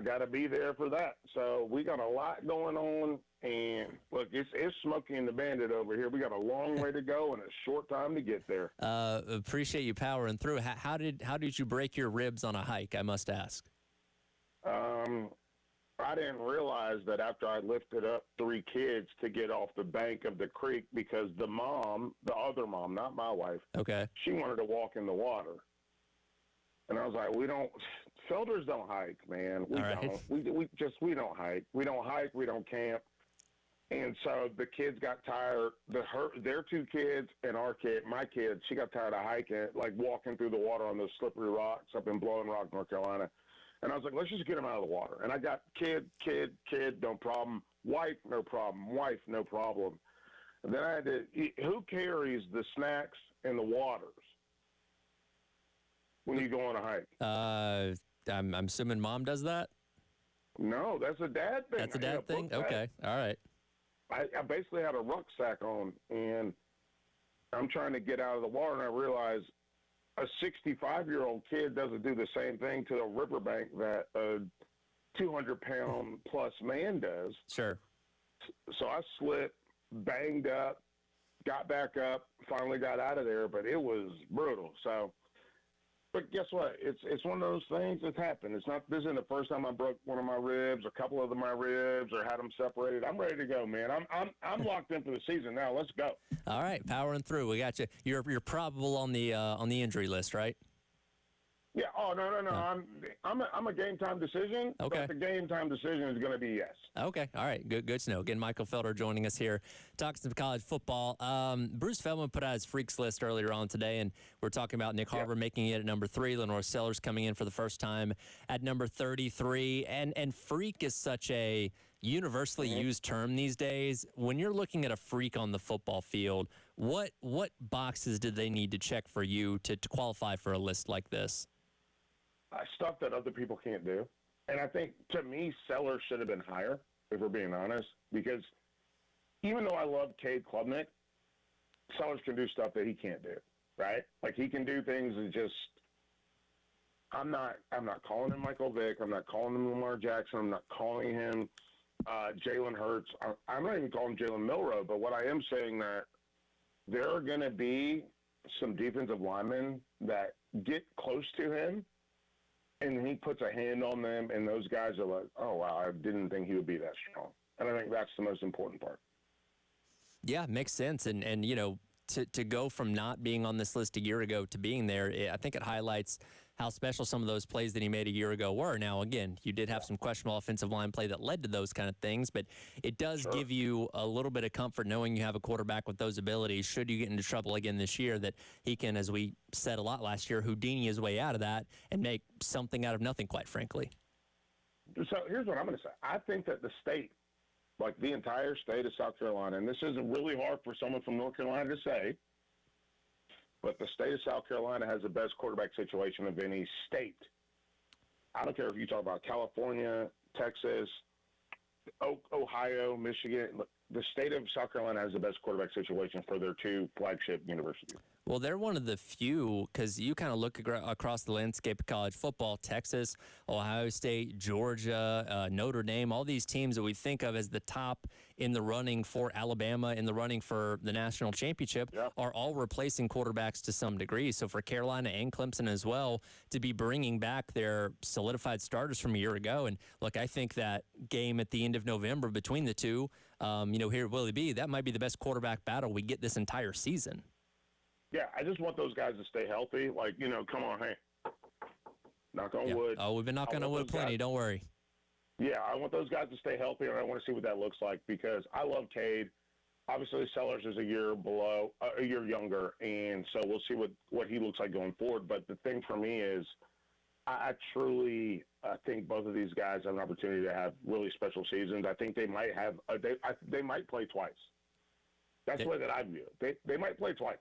got to be there for that. So we got a lot going on, and look, it's Smokey and the Bandit over here. We got a long way to go and a short time to get there. Appreciate you powering through. How did you break your ribs on a hike? I must ask. I didn't realize that after I lifted up 3 kids to get off the bank of the creek because the other mom, not my wife, okay, she wanted to walk in the water. And I was like, Felders don't hike, man. We don't hike. We don't hike, we don't camp. And so the kids got tired. Their 2 kids and my kid, she got tired of hiking, like walking through the water on those slippery rocks up in Blowing Rock, North Carolina. And I was like, let's just get them out of the water. And I got kid, no problem. Wife, no problem. Wife, no problem. And then I had to who carries the snacks and the waters when you go on a hike? I'm assuming mom does that? No, that's a dad thing. That's a dad thing? Okay, all right. I basically had a rucksack on, and I'm trying to get out of the water, and I realized a 65-year-old kid doesn't do the same thing to a riverbank that a 200-pound plus man does. Sure. So I slipped, banged up, got back up, finally got out of there, but it was brutal. So, but guess what? It's one of those things that's happened. This isn't the first time I broke one of my ribs, a couple of my ribs, or had them separated. I'm ready to go, man. I'm locked in for the season now. Let's go. All right, powering through. We got you. You're probable on the injury list, right? Yeah. Oh no. I'm a game time decision. Okay. But the game time decision is going to be yes. Okay. All right. Good to know. Again, Michael Felder joining us here, talking some college football. Bruce Feldman put out his freaks list earlier on today, and we're talking about Nick Harvard making it at number 3, Lenore Sellers coming in for the first time at number 33, and freak is such a universally used term these days. When you're looking at a freak on the football field, what boxes did they need to check for you to qualify for a list like this? Stuff that other people can't do. And I think, to me, Sellers should have been higher, if we're being honest, because even though I love Cade Klubnik, Sellers can do stuff that he can't do, right? Like he can do things that just. I'm not calling him Michael Vick. I'm not calling him Lamar Jackson. I'm not calling him Jalen Hurts. I'm not even calling him Jalen Milroe. But what I am saying that there are going to be some defensive linemen that get close to him, and he puts a hand on them, and those guys are like, oh, wow, I didn't think he would be that strong. And I think that's the most important part. Yeah, makes sense. And you know, to go from not being on this list a year ago to being there, I think it highlights how special some of those plays that he made a year ago were. Now, again, you did have some questionable offensive line play that led to those kind of things, but it does give you a little bit of comfort knowing you have a quarterback with those abilities. Should you get into trouble again this year, that he can, as we said a lot last year, Houdini his way out of that and make something out of nothing, quite frankly. So here's what I'm going to say. I think that the state, like the entire state of South Carolina, and this isn't really hard for someone from North Carolina to say, but the state of South Carolina has the best quarterback situation of any state. I don't care if you talk about California, Texas, Ohio, Michigan. The state of South Carolina has the best quarterback situation for their two flagship universities. Well, they're one of the few, because you kind of look across the landscape of college football, Texas, Ohio State, Georgia, Notre Dame, all these teams that we think of as the top in the running for Alabama, in the running for the national championship, are all replacing quarterbacks to some degree. So for Carolina and Clemson as well, to be bringing back their solidified starters from a year ago. And look, I think that game at the end of November between the two, here at Willie B, that might be the best quarterback battle we get this entire season. Yeah, I just want those guys to stay healthy. Like, come on, hey, knock on wood. Oh, we've been knocking on wood plenty. Don't worry. Yeah, I want those guys to stay healthy, and I want to see what that looks like because I love Cade. Obviously, Sellers is a year younger, and so we'll see what he looks like going forward. But the thing for me is I truly think both of these guys have an opportunity to have really special seasons. I think they might have they might play twice. That's the way that I view it. They might play twice.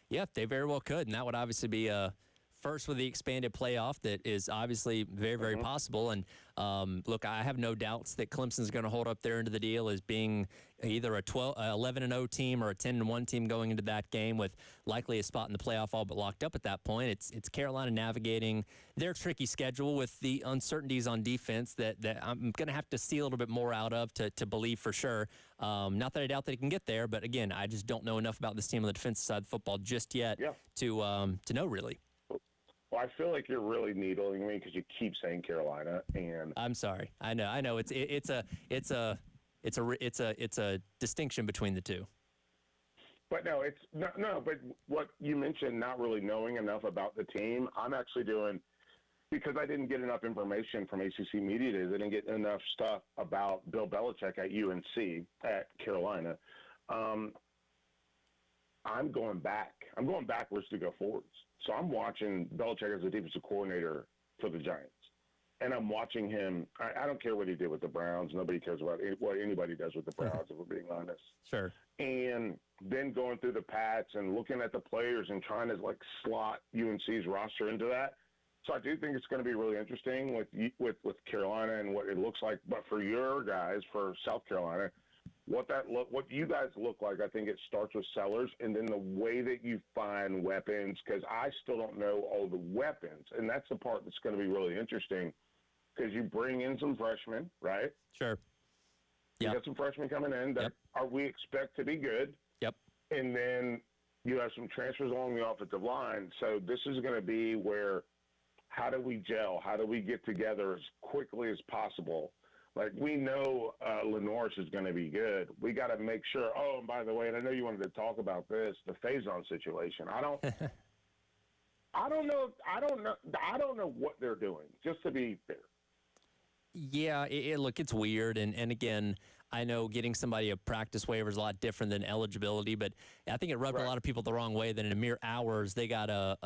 Yeah, they very well could, and that would obviously be first with the expanded playoff that is obviously very, very possible. And look, I have no doubts that Clemson's going to hold up their end of the deal as being either a 11-0 team or a 10-1 team going into that game with likely a spot in the playoff all but locked up at that point. It's Carolina navigating their tricky schedule with the uncertainties on defense that I'm going to have to see a little bit more out of to believe for sure. Not that I doubt that he can get there, but again, I just don't know enough about this team on the defensive side of football just yet to know really. Well, I feel like you're really needling me because you keep saying Carolina, and I'm sorry. I know. It's a distinction between the two. But no, it's no. But what you mentioned, not really knowing enough about the team, I'm actually doing because I didn't get enough information from ACC Media Days. I didn't get enough stuff about Bill Belichick at UNC at Carolina. I'm going back. I'm going backwards to go forwards. So I'm watching Belichick as a defensive coordinator for the Giants. And I'm watching him. I don't care what he did with the Browns. Nobody cares about what anybody does with the Browns, if we're being honest. Sure. And then going through the Pats and looking at the players and trying to, slot UNC's roster into that. So I do think it's going to be really interesting with Carolina and what it looks like. But for your guys, for South Carolina, what you guys look like, I think it starts with Sellers and then the way that you find weapons, because I still don't know all the weapons. And that's the part that's going to be really interesting because you bring in some freshmen, right? Sure. You got some freshmen coming in that we expect to be good. Yep. And then you have some transfers along the offensive line. So this is going to be where how do we gel? How do we get together as quickly as possible? Like, we know Lenoris is going to be good. We got to make sure. Oh, and by the way, and I know you wanted to talk about this, the Faison situation. I don't know what they're doing, just to be fair. Yeah, look, it's weird. And again, I know getting somebody a practice waiver is a lot different than eligibility, but I think it rubbed a lot of people the wrong way that in a mere hours they got a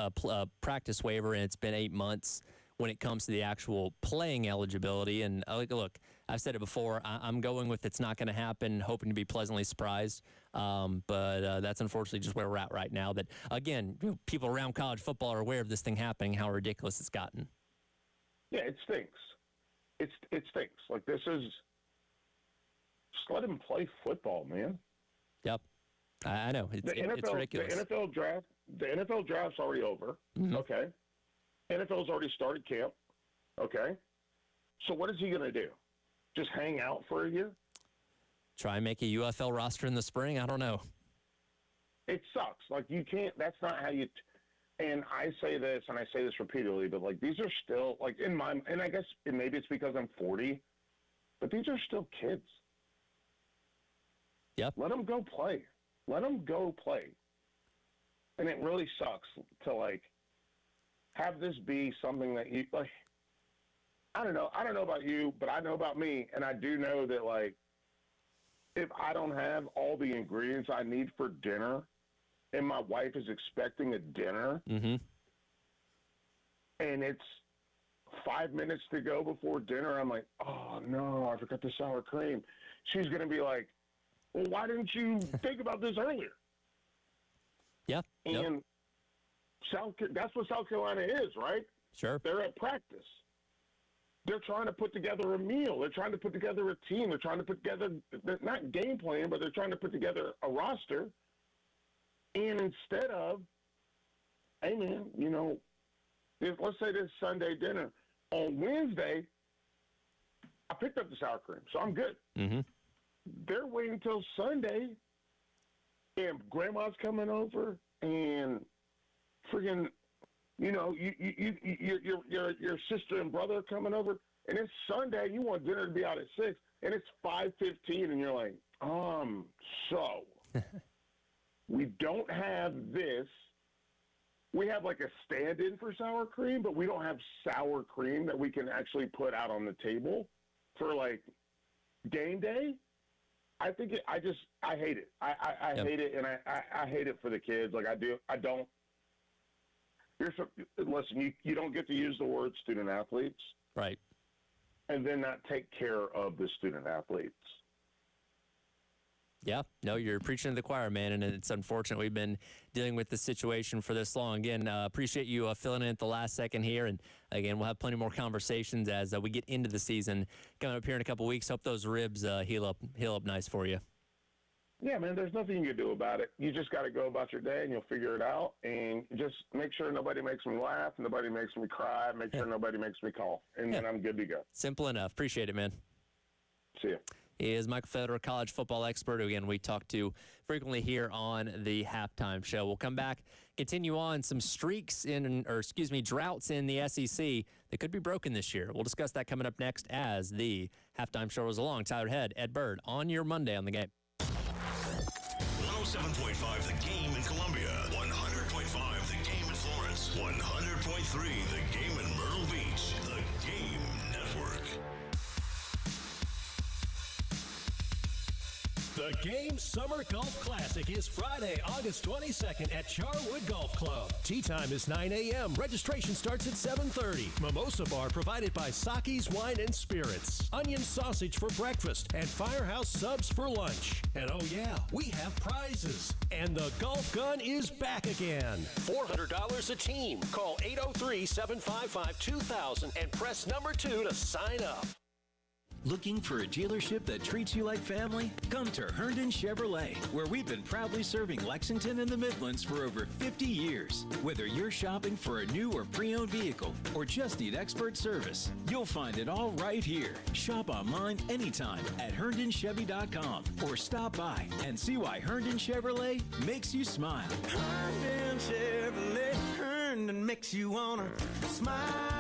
practice waiver, and it's been 8 months when it comes to the actual playing eligibility. And look, I've said it before, I'm going with it's not going to happen, hoping to be pleasantly surprised. But that's unfortunately just where we're at right now. That, again, people around college football are aware of this thing happening, how ridiculous it's gotten. Yeah, it stinks. It stinks. Like, this is – just let him play football, man. Yep. I know. It's ridiculous. The NFL draft's already over. Mm-hmm. Okay. NFL's already started camp. Okay. So what is he going to do? Just hang out for a year? Try and make a UFL roster in the spring? I don't know. It sucks. Like, you can't, that's not how you, and I say this, and I say this repeatedly, but, like, these are still, like, in my, and I guess maybe it's because I'm 40, but these are still kids. Yep. Let them go play. Let them go play. And it really sucks to, like, have this be something that you, like, I don't know about you, but I know about me, and I do know that, like, if I don't have all the ingredients I need for dinner, and my wife is expecting a dinner, mm-hmm. and it's 5 minutes to go before dinner, I'm like, oh, no, I forgot the sour cream. She's going to be like, well, why didn't you think about this earlier? Yeah. And that's what South Carolina is, right? Sure. They're at practice. They're trying to put together a meal. They're trying to put together a team. They're trying to put together, not game plan, but they're trying to put together a roster. And instead of, hey, man, you know, let's say this Sunday dinner. On Wednesday, I picked up the sour cream, so I'm good. Mm-hmm. They're waiting until Sunday, and Grandma's coming over, and freaking, you know, your sister and brother are coming over, and it's Sunday. You want dinner to be out at 6, and it's 5:15, and you're like, so we don't have this. We have like a stand-in for sour cream, but we don't have sour cream that we can actually put out on the table for like game day. I think I hate it. I hate it, and I hate it for the kids. Like I don't. Listen, you don't get to use the word student athletes. Right. And then not take care of the student athletes. Yeah, no, you're preaching to the choir, man, and it's unfortunate we've been dealing with this situation for this long. Again, appreciate you filling in at the last second here, and again, we'll have plenty more conversations as we get into the season coming up here in a couple weeks. Hope those ribs heal up nice for you. Yeah, man, there's nothing you can do about it. You just got to go about your day, and you'll figure it out, and just make sure nobody makes me laugh, nobody makes me cry, make sure nobody makes me cough, and then I'm good to go. Simple enough. Appreciate it, man. See ya. He is Michael Federer, college football expert, who, again, we talk to frequently here on the Halftime Show. We'll come back, continue on some droughts in the SEC that could be broken this year. We'll discuss that coming up next as the Halftime Show rolls along. Tyler Head, Ed Bird, on your Monday on The Game. 107.5 The Game in Columbia, 100.5 The Game in Florence, 100.3 The Game in Myrtle Beach. The Game Network. The Game Summer Golf Classic is Friday, August 22nd at Charwood Golf Club. Tee time is 9 a.m. Registration starts at 7:30. Mimosa bar provided by Saki's Wine and Spirits. Onion sausage for breakfast and Firehouse subs for lunch. And oh yeah, we have prizes. And the golf gun is back again. $400 a team. Call 803-755-2000 and press number 2 to sign up. Looking for a dealership that treats you like family? Come to Herndon Chevrolet, where we've been proudly serving Lexington and the Midlands for over 50 years. Whether you're shopping for a new or pre-owned vehicle or just need expert service, you'll find it all right here. Shop online anytime at HerndonChevy.com or stop by and see why Herndon Chevrolet makes you smile. Herndon Chevrolet, Herndon makes you wanna smile.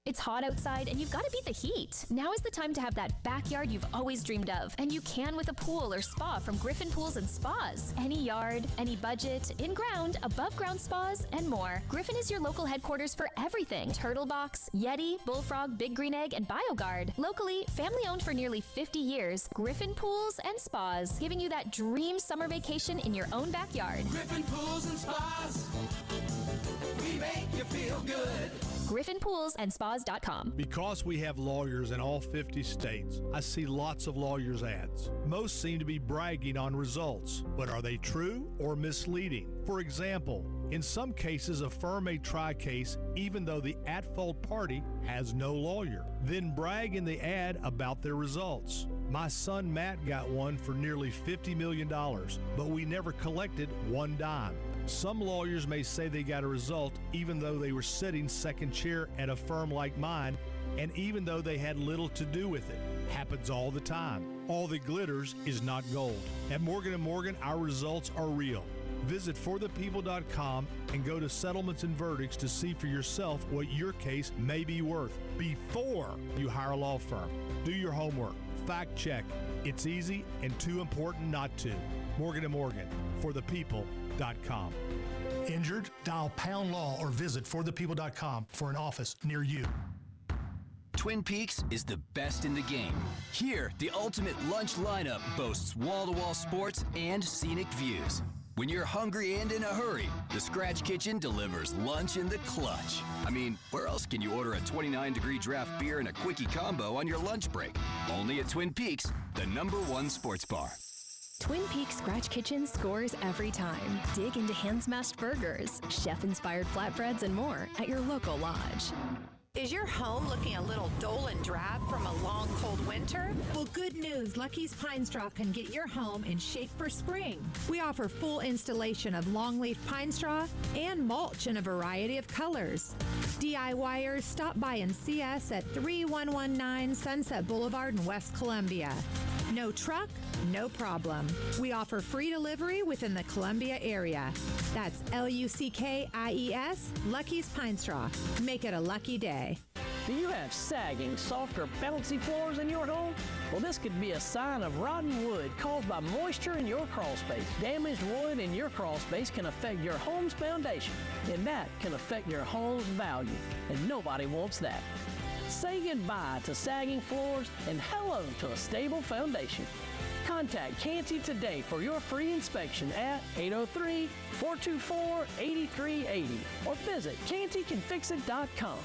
It's hot outside and you've got to beat the heat. Now is the time to have that backyard you've always dreamed of. And you can with a pool or spa from Griffin Pools and Spas. Any yard, any budget, in-ground, above-ground spas, and more. Griffin is your local headquarters for everything. Turtle Box, Yeti, Bullfrog, Big Green Egg, and BioGuard. Locally, family-owned for nearly 50 years, Griffin Pools and Spas, giving you that dream summer vacation in your own backyard. Griffin Pools and Spas, we make you feel good. GriffinPoolsandSpas.com. Because we have lawyers in all 50 states, I see lots of lawyers' ads. Most seem to be bragging on results, but are they true or misleading? For example, In some cases, a firm may try a case even though the at-fault party has no lawyer, then brag in the ad about their results. My son Matt got one for nearly $50 million, but we never collected one dime. Some lawyers may say they got a result even though they were sitting second chair at a firm like mine, and even though they had little to do with it. Happens all the time. All that glitters is not gold. At Morgan & Morgan, our results are real. Visit forthepeople.com and go to settlements and verdicts to see for yourself what your case may be worth before you hire a law firm. Do your homework. Fact check. It's easy and too important not to. Morgan & Morgan, forthepeople.com. Injured? Dial Pound Law or visit forthepeople.com for an office near you. Twin Peaks is the best in the game. Here, the ultimate lunch lineup boasts wall-to-wall sports and scenic views. When you're hungry and in a hurry, the Scratch Kitchen delivers lunch in the clutch. I mean, where else can you order a 29-degree draft beer and a quickie combo on your lunch break? Only at Twin Peaks, the #1 sports bar. Twin Peaks Scratch Kitchen scores every time. Dig into hand-smashed burgers, chef-inspired flatbreads, and more at your local lodge. Is your home looking a little dull and drab from a long, cold winter? Well, good news. Lucky's Pine Straw can get your home in shape for spring. We offer full installation of longleaf pine straw and mulch in a variety of colors. DIYers, stop by and see us at 3119 Sunset Boulevard in West Columbia. No truck, no problem. We offer free delivery within the Columbia area. That's LUCKIES, Lucky's Pine Straw. Make it a lucky day. Do you have sagging, soft, or bouncy floors in your home? Well, this could be a sign of rotten wood caused by moisture in your crawl space. Damaged wood in your crawl space can affect your home's foundation, and that can affect your home's value, and nobody wants that. Say goodbye to sagging floors and hello to a stable foundation. Contact Canty today for your free inspection at 803-424-8380 or visit cantycanfixit.com.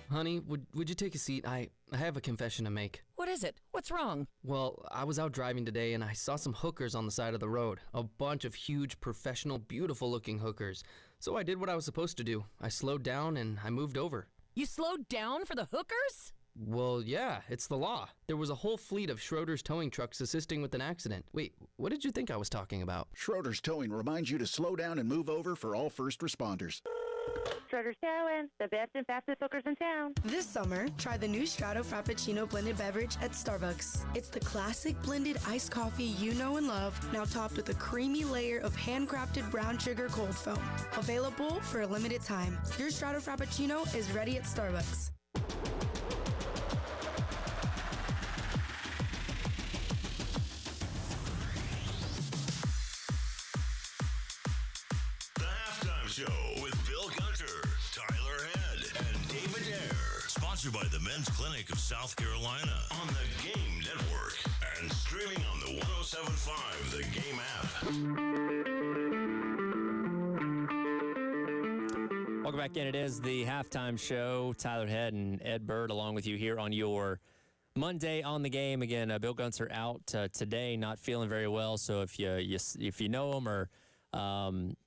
Honey, would you take a seat? I have a confession to make. What is it? What's wrong? Well, I was out driving today and I saw some hookers on the side of the road. A bunch of huge, professional, beautiful-looking hookers. So I did what I was supposed to do. I slowed down and I moved over. You slowed down for the hookers? Well, yeah, it's the law. There was a whole fleet of Schroeder's towing trucks assisting with an accident. Wait, what did you think I was talking about? Schroeder's Towing reminds you to slow down and move over for all first responders. Schroeder's Towing, the best and fastest hookers in town. This summer, try the new Strato Frappuccino blended beverage at Starbucks. It's the classic blended iced coffee you know and love, now topped with a creamy layer of handcrafted brown sugar cold foam. Available for a limited time. Your Strato Frappuccino is ready at Starbucks. Show with Bill Gunter, Tyler Head, and David Ayer. Sponsored by the Men's Clinic of South Carolina on the Game Network and streaming on the 107.5 The Game app. Welcome back in. It is the halftime show. Tyler Head and Ed Bird along with you here on your Monday on the Game. Again, Bill Gunter out today, not feeling very well. So if you know him or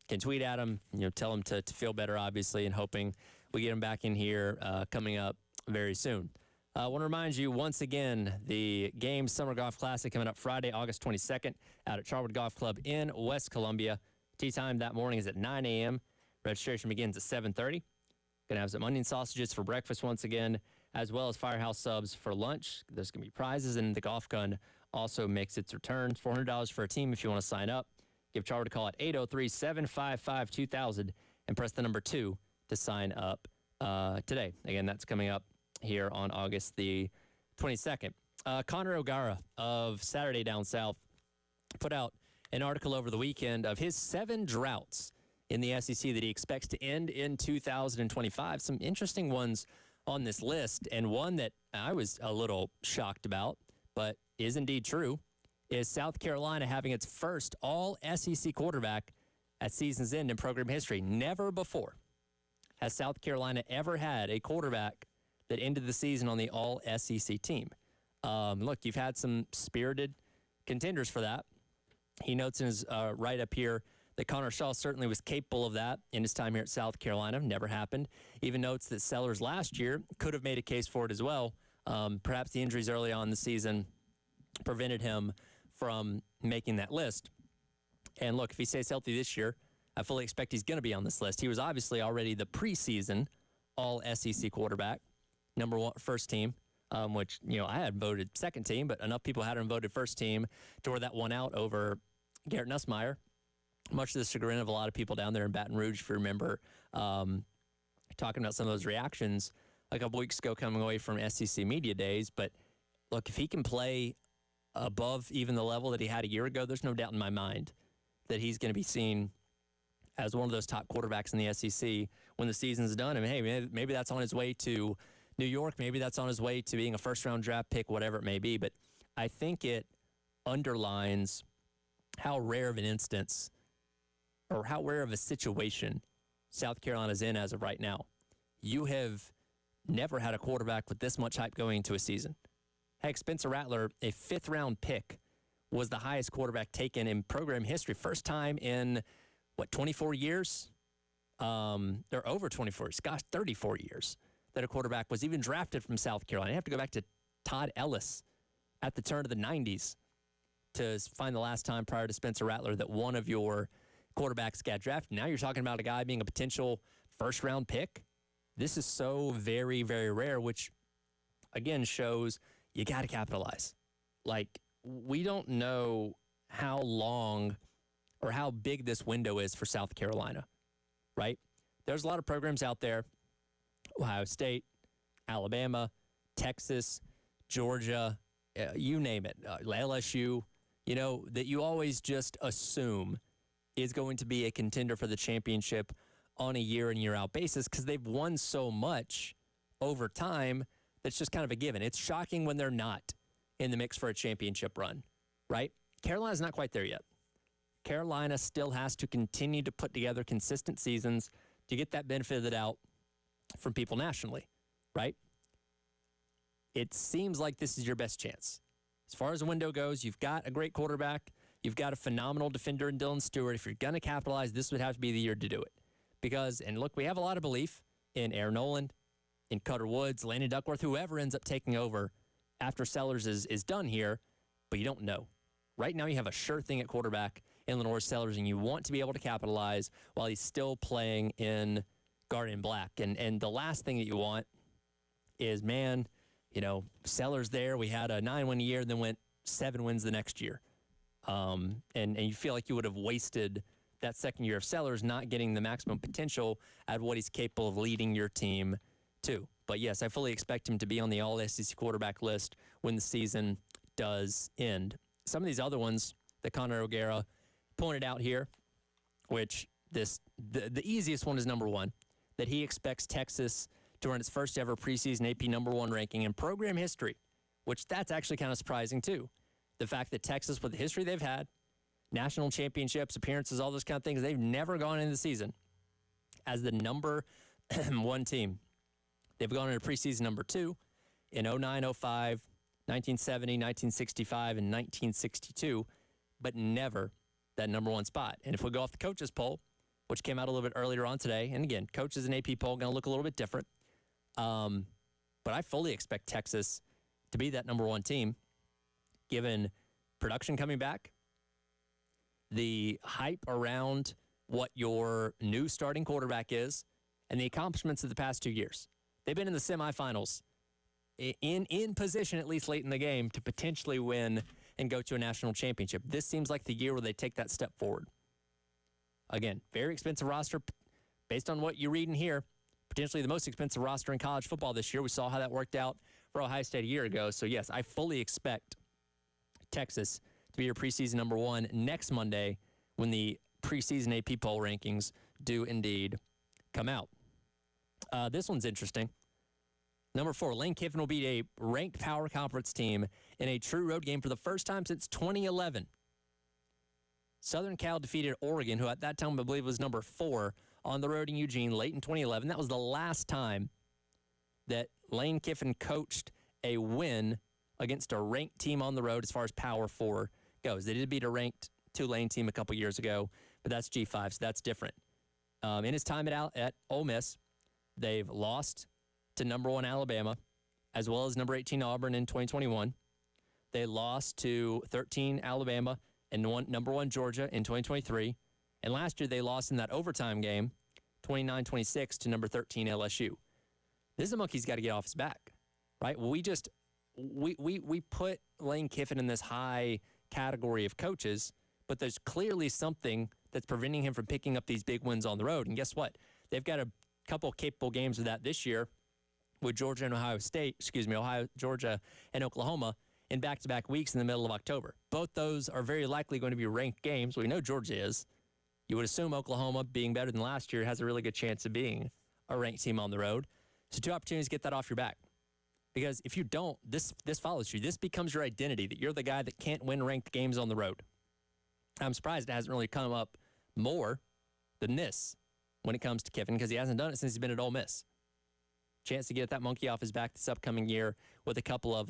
can tweet at him, tell him to feel better, obviously, and hoping we get him back in here coming up very soon. I want to remind you once again, the Game Summer Golf Classic coming up Friday, August 22nd out at Charwood Golf Club in West Columbia. Tee time that morning is at 9 a.m. Registration begins at 7:30. Going to have some onion sausages for breakfast once again, as well as Firehouse subs for lunch. There's going to be prizes, and the golf gun also makes its return. $400 for a team if you want to sign up. Give Charwood a call at 803-755-2000 and press the number 2 to sign up today. Again, that's coming up here on August the 22nd. Connor O'Gara of Saturday Down South put out an article over the weekend of his 7 droughts in the SEC that he expects to end in 2025. Some interesting ones on this list, and one that I was a little shocked about, but is indeed true, is South Carolina having its first all-SEC quarterback at season's end in program history. Never before has South Carolina ever had a quarterback that ended the season on the all-SEC team. Look, you've had some spirited contenders for that. He notes in his write-up here that Connor Shaw certainly was capable of that in his time here at South Carolina. Never happened. Even notes that Sellers last year could have made a case for it as well. Perhaps the injuries early on in the season prevented him from making that list. And look, if he stays healthy this year, I fully expect he's going to be on this list. He was obviously already the preseason all-SEC quarterback, number one, first team, which, I had voted second team, but enough people had him voted first team to where that won out over Garrett Nussmeier, much to the chagrin of a lot of people down there in Baton Rouge, if you remember, talking about some of those reactions a couple weeks ago coming away from SEC Media Days. But look, if he can play above even the level that he had a year ago, there's no doubt in my mind that he's going to be seen as one of those top quarterbacks in the SEC when the season's done. And hey, maybe that's on his way to New York. Maybe that's on his way to being a first-round draft pick, whatever it may be. But I think it underlines how rare of an instance or how rare of a situation South Carolina's in as of right now. You have never had a quarterback with this much hype going into a season. Heck, Spencer Rattler, a fifth-round pick, was the highest quarterback taken in program history. First time in, 24 years? Or over 24 years. Gosh, 34 years that a quarterback was even drafted from South Carolina. You have to go back to Todd Ellis at the turn of the 90s to find the last time prior to Spencer Rattler that one of your quarterbacks got drafted. Now you're talking about a guy being a potential first-round pick. This is so very, very rare, which, again, shows you got to capitalize. Like, we don't know how long or how big this window is for South Carolina, right? There's a lot of programs out there, Ohio State, Alabama, Texas, Georgia, you name it, LSU, that you always just assume is going to be a contender for the championship on a year-in, year-out basis because they've won so much over time that's just kind of a given. It's shocking when they're not in the mix for a championship run, right? Carolina's not quite there yet. Carolina still has to continue to put together consistent seasons to get that benefit of the doubt from people nationally, right? It seems like this is your best chance. As far as the window goes, you've got a great quarterback. You've got a phenomenal defender in Dylan Stewart. If you're going to capitalize, this would have to be the year to do it. Because, and look, we have a lot of belief in Aaron Noland, in Cutter Woods, Landon Duckworth, whoever ends up taking over after Sellers is done here, but you don't know. Right now you have a sure thing at quarterback in LaNorris Sellers, and you want to be able to capitalize while he's still playing in Guardian Black. And the last thing that you want is, Sellers there, we had a 9-win year, then went 7 wins the next year. And you feel like you would have wasted that second year of Sellers not getting the maximum potential at what he's capable of leading your team to. But yes, I fully expect him to be on the all-SEC quarterback list when the season does end. Some of these other ones that Connor O'Gara pointed out here, which the easiest one is number one, that he expects Texas to earn its first ever preseason AP number one ranking in program history, which that's actually kind of surprising too. The fact that Texas, with the history they've had, national championships, appearances, all those kind of things, they've never gone into the season as the number one team. They've gone into preseason number 2 in 09, 05, 1970, 1965, and 1962, but never that number one spot. And if we go off the coaches poll, which came out a little bit earlier on today, and again, coaches and AP poll going to look a little bit different, but I fully expect Texas to be that number one team, given production coming back, the hype around what your new starting quarterback is, and the accomplishments of the past 2 years. They've been in the semifinals, in position at least late in the game to potentially win and go to a national championship. This seems like the year where they take that step forward. Again, very expensive roster based on what you're reading here. Potentially the most expensive roster in college football this year. We saw how that worked out for Ohio State a year ago. So, yes, I fully expect Texas to be your preseason number one next Monday when the preseason AP poll rankings do indeed come out. This one's interesting. Number 4, Lane Kiffin will beat a ranked power conference team in a true road game for the first time since 2011. Southern Cal defeated Oregon, who at that time I believe was number 4, on the road in Eugene late in 2011. That was the last time that Lane Kiffin coached a win against a ranked team on the road as far as Power 4 goes. They did beat a ranked Tulane team a couple years ago, but that's G5, so that's different. In his time at Ole Miss, they've lost to number 1 Alabama, as well as number 18 Auburn in 2021. They lost to 13 Alabama and number 1 Georgia in 2023. And last year they lost in that overtime game, 29-26 to number 13 LSU. This is a monkey's got to get off his back, right? Well, we put Lane Kiffin in this high category of coaches, but there's clearly something that's preventing him from picking up these big wins on the road. And guess what? They've got a couple capable games of that this year with Georgia and Georgia and Oklahoma in back-to-back weeks in the middle of October. Both those are very likely going to be ranked games. We know Georgia is. You would assume Oklahoma, being better than last year, has a really good chance of being a ranked team on the road. So 2 opportunities to get that off your back. Because if you don't, this follows you. This becomes your identity, that you're the guy that can't win ranked games on the road. I'm surprised it hasn't really come up more than this when it comes to Kiffin, because he hasn't done it since he's been at Ole Miss. Chance to get that monkey off his back this upcoming year with a couple of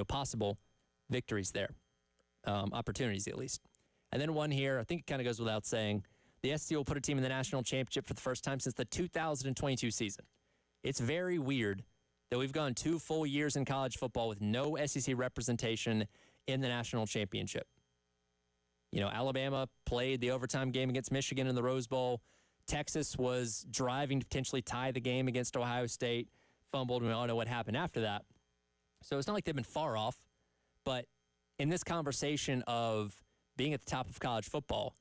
possible victories there, opportunities at least. And then one here, I think it kind of goes without saying, the SEC will put a team in the national championship for the first time since the 2022 season. It's very weird that we've gone 2 full years in college football with no SEC representation in the national championship. You know, Alabama played the overtime game against Michigan in the Rose Bowl. Texas was driving to potentially tie the game against Ohio State, fumbled, and we all know what happened after that. So it's not like they've been far off, but in this conversation of being at the top of college football,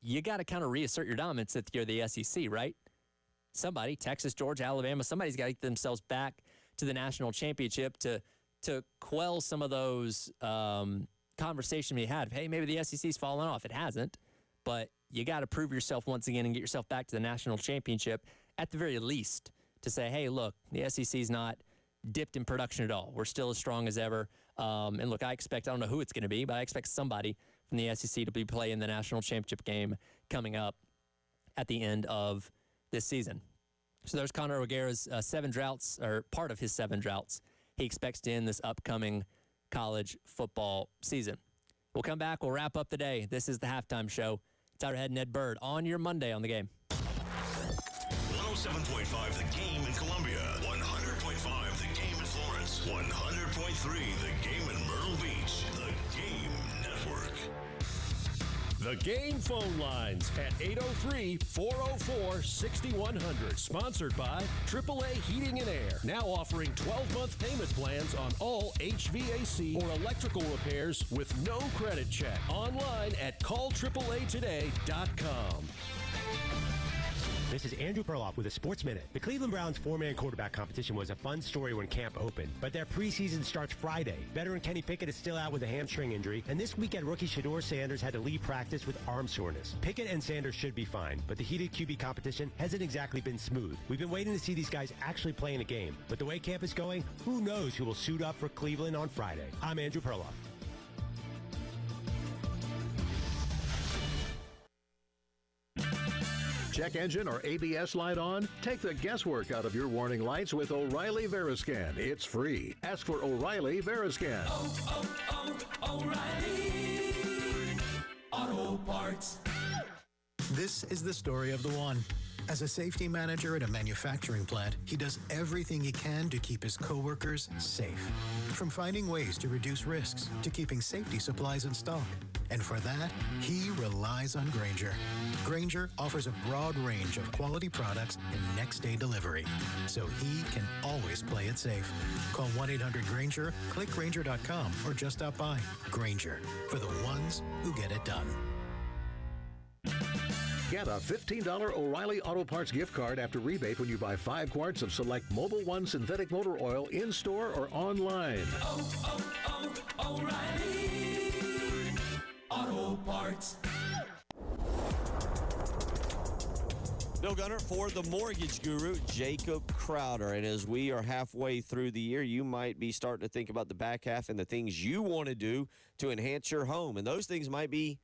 you got to kind of reassert your dominance if you're the SEC, right? Somebody, Texas, Georgia, Alabama, somebody's got to get themselves back to the national championship to quell some of those conversations we had. Hey, maybe the SEC's fallen off. It hasn't, but you got to prove yourself once again and get yourself back to the national championship at the very least to say, hey, look, the SEC's not dipped in production at all. We're still as strong as ever. And look, I don't know who it's going to be, but I expect somebody from the SEC to be playing the national championship game coming up at the end of this season. So there's Conor O'Gara's 7 droughts, or part of his 7 droughts he expects to end this upcoming college football season. We'll come back. We'll wrap up the day. This is the Halftime Show. Tyler Head and Ed Bird on your Monday on The Game. 107.5 The Game in Columbia. 100.5 The Game in Florence. 100.3 The Game in Myrtle Beach. The Game Network. The Game phone lines at 803-404-6100. Sponsored by AAA Heating and Air. Now offering 12-month payment plans on all HVAC or electrical repairs with no credit check. Online at callAAAtoday.com. This is Andrew Perloff with a Sports Minute. The Cleveland Browns 4-man quarterback competition was a fun story when camp opened, but their preseason starts Friday. Veteran Kenny Pickett is still out with a hamstring injury, and this weekend rookie Shedeur Sanders had to leave practice with arm soreness. Pickett and Sanders should be fine, but the heated QB competition hasn't exactly been smooth. We've been waiting to see these guys actually play in a game, but the way camp is going, who knows who will suit up for Cleveland on Friday. I'm Andrew Perloff. Check engine or ABS light on? Take the guesswork out of your warning lights with O'Reilly Veriscan. It's free. Ask for O'Reilly Veriscan. O'Reilly Auto Parts. This is the story of the one. As a safety manager at a manufacturing plant, he does everything he can to keep his coworkers safe. From finding ways to reduce risks to keeping safety supplies in stock. And for that, he relies on Grainger. Grainger offers a broad range of quality products and next-day delivery, so he can always play it safe. Call 1-800-GRAINGER, click Grainger.com, or just stop by. Grainger, for the ones who get it done. Get a $15 O'Reilly Auto Parts gift card after rebate when you buy 5 quarts of select Mobil 1 synthetic motor oil in-store or online. O'Reilly Auto Parts. Bill Gunner for the mortgage guru, Jacob Crowder. And as we are halfway through the year, you might be starting to think about the back half and the things you want to do to enhance your home. And those things might be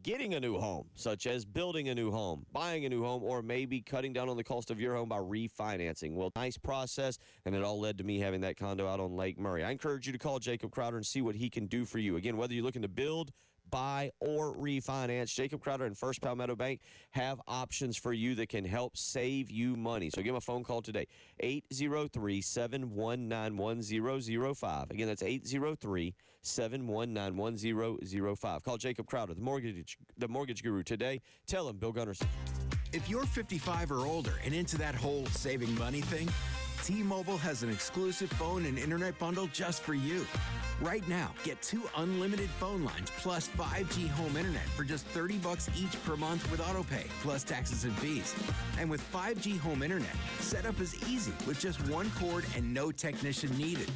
getting a new home, such as building a new home, buying a new home, or maybe cutting down on the cost of your home by refinancing. Well, nice process, and it all led to me having that condo out on Lake Murray. I encourage you to call Jacob Crowder and see what he can do for you. Again, whether you're looking to build, buy or refinance, Jacob Crowder and First Palmetto Bank have options for you that can help save you money. So give them a phone call today, 803-719-1005. Again, that's 803-719-1005. Call Jacob Crowder, the mortgage guru today. Tell him Bill Gunner. If you're 55 or older and into that whole saving money thing, T-Mobile has an exclusive phone and internet bundle just for you. Right now, get 2 unlimited phone lines plus 5G home internet for just $30 each per month with autopay, plus taxes and fees. And with 5G home internet, setup is easy with just 1 cord and no technician needed,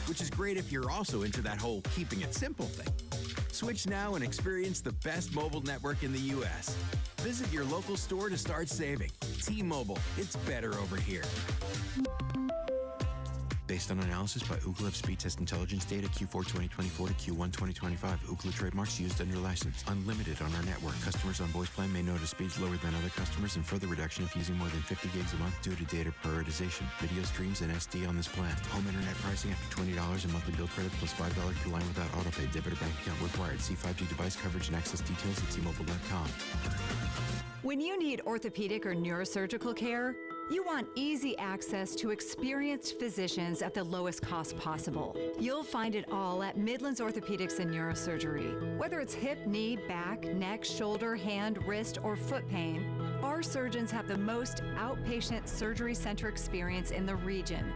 which is great if you're also into that whole keeping it simple thing. Switch now and experience the best mobile network in the U.S. Visit your local store to start saving. T-Mobile, it's better over here. Based on analysis by Ookla of speed test intelligence data Q4 2024 to Q1 2025. Ookla trademarks used under license. Unlimited on our network. Customers on voice plan may notice speeds lower than other customers and further reduction if using more than 50 gigs a month due to data prioritization. Video streams and SD on this plan. Home internet pricing after $20 a monthly bill credit plus $5 per line without autopay. Debit or bank account required. See 5G device coverage and access details at T-Mobile.com. When you need orthopedic or neurosurgical care, you want easy access to experienced physicians at the lowest cost possible. You'll find it all at Midlands Orthopedics and Neurosurgery. Whether it's hip, knee, back, neck, shoulder, hand, wrist, or foot pain, our surgeons have the most outpatient surgery center experience in the region.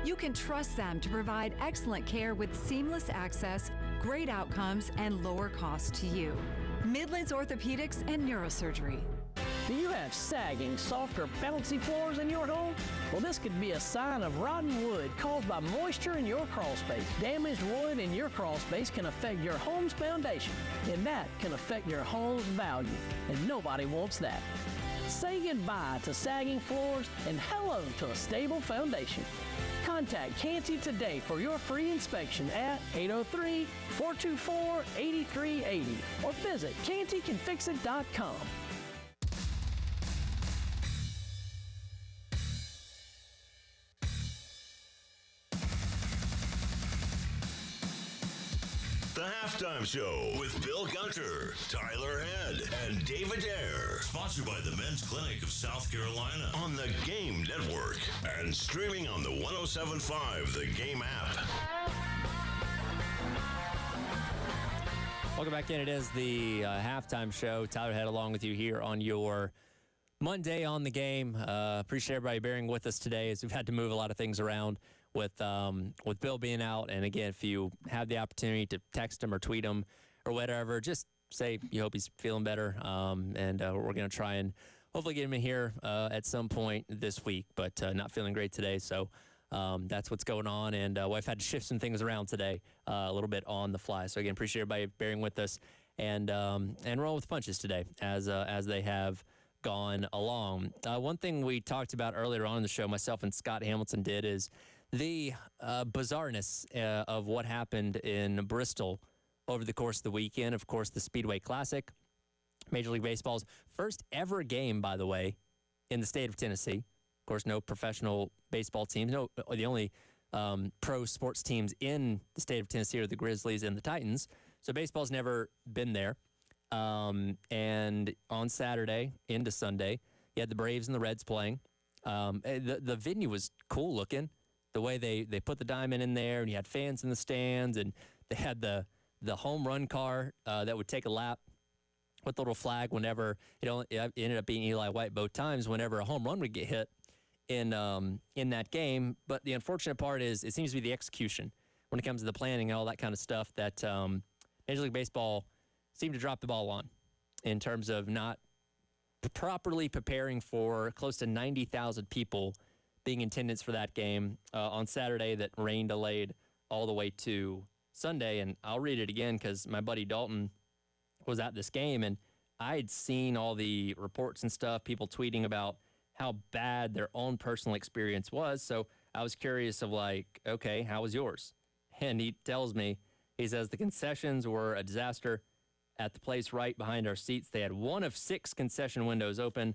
You can trust them to provide excellent care with seamless access, great outcomes, and lower costs to you. Midlands Orthopedics and Neurosurgery. Do you have sagging, soft, or bouncy floors in your home? Well, this could be a sign of rotten wood caused by moisture in your crawl space. Damaged wood in your crawl space can affect your home's foundation, and that can affect your home's value, and nobody wants that. Say goodbye to sagging floors and hello to a stable foundation. Contact Canty today for your free inspection at 803-424-8380 or visit cantycanfixit.com. The Halftime Show with Bill Gunter, Tyler Head, and David Ayer. Sponsored by the Men's Clinic of South Carolina on the Game Network and streaming on the 107.5 The Game app. Welcome back in. It is the Halftime Show. Tyler Head along with you here on your Monday on the Game. Appreciate everybody bearing with us today as we've had to move a lot of things around with Bill being out. And again, if you have the opportunity to text him or tweet him or whatever, just say you hope he's feeling better. And we're going to try and hopefully get him in here at some point this week, but not feeling great today. So that's what's going on. And I've had to shift some things around today a little bit on the fly. So again, appreciate everybody bearing with us and roll with the punches today as they have gone along. One thing we talked about earlier on in the show, myself and Scott Hamilton did, is the bizarreness of what happened in Bristol over the course of the weekend. Of course, the Speedway Classic, Major League Baseball's first ever game, by the way, in the state of Tennessee. Of course, no professional baseball teams. No, the only pro sports teams in the state of Tennessee are the Grizzlies and the Titans. So baseball's never been there. And on Saturday into Sunday, you had the Braves and the Reds playing. The venue was cool looking. The way they put the diamond in there, and you had fans in the stands, and they had the home run car that would take a lap with the little flag whenever it ended up being Eli White both times whenever a home run would get hit in that game. But the unfortunate part is it seems to be the execution when it comes to the planning and all that kind of stuff that Major League Baseball seemed to drop the ball on in terms of not properly preparing for close to 90,000 people being in attendance for that game on Saturday that rain delayed all the way to Sunday. And I'll read it again because my buddy Dalton was at this game, and I had seen all the reports and stuff, people tweeting about how bad their own personal experience was. So I was curious of like, okay, how was yours? And he tells me, he says the concessions were a disaster. At the place right behind our seats, they had one of 6 concession windows open.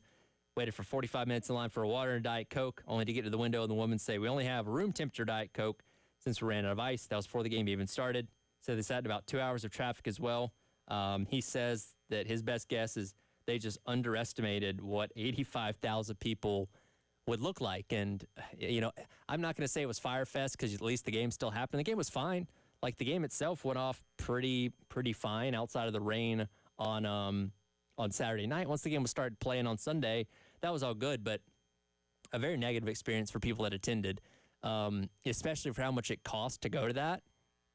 Waited for 45 minutes in line for a water and Diet Coke, only to get to the window and the woman say, we only have room temperature Diet Coke since we ran out of ice. That was before the game even started. So they sat in about 2 hours of traffic as well. He says that his best guess is they just underestimated what 85,000 people would look like. And, I'm not going to say it was Fire Fest because at least the game still happened. The game was fine. Like, the game itself went off pretty fine outside of the rain on Saturday night. Once the game was started playing on Sunday, that was all good, but a very negative experience for people that attended, especially for how much it cost to go to that.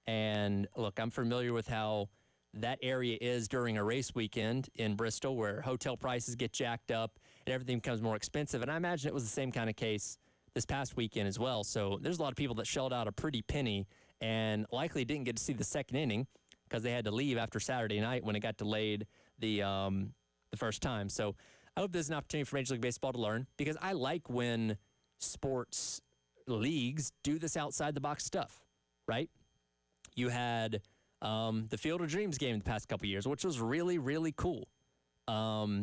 And look, I'm familiar with how that area is during a race weekend in Bristol, where hotel prices get jacked up and everything becomes more expensive. And I imagine it was the same kind of case this past weekend as well. So there's a lot of people that shelled out a pretty penny and likely didn't get to see the second inning because they had to leave after Saturday night when it got delayed the first time. So I hope there's an opportunity for Major League Baseball to learn, because I like when sports leagues do this outside the box stuff, right? You had the Field of Dreams game the past couple years, which was really, really cool.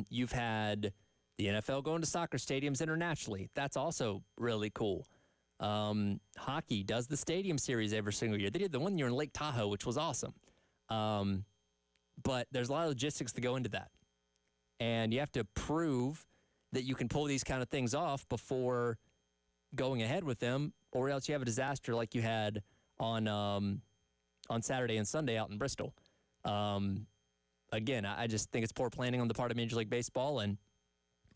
You've had the NFL going to soccer stadiums internationally. That's also really cool. Hockey does the Stadium Series every single year. They did the one year in Lake Tahoe, which was awesome. But there's a lot of logistics that go into that. And you have to prove that you can pull these kind of things off before going ahead with them, or else you have a disaster like you had on Saturday and Sunday out in Bristol. Again, I just think it's poor planning on the part of Major League Baseball, and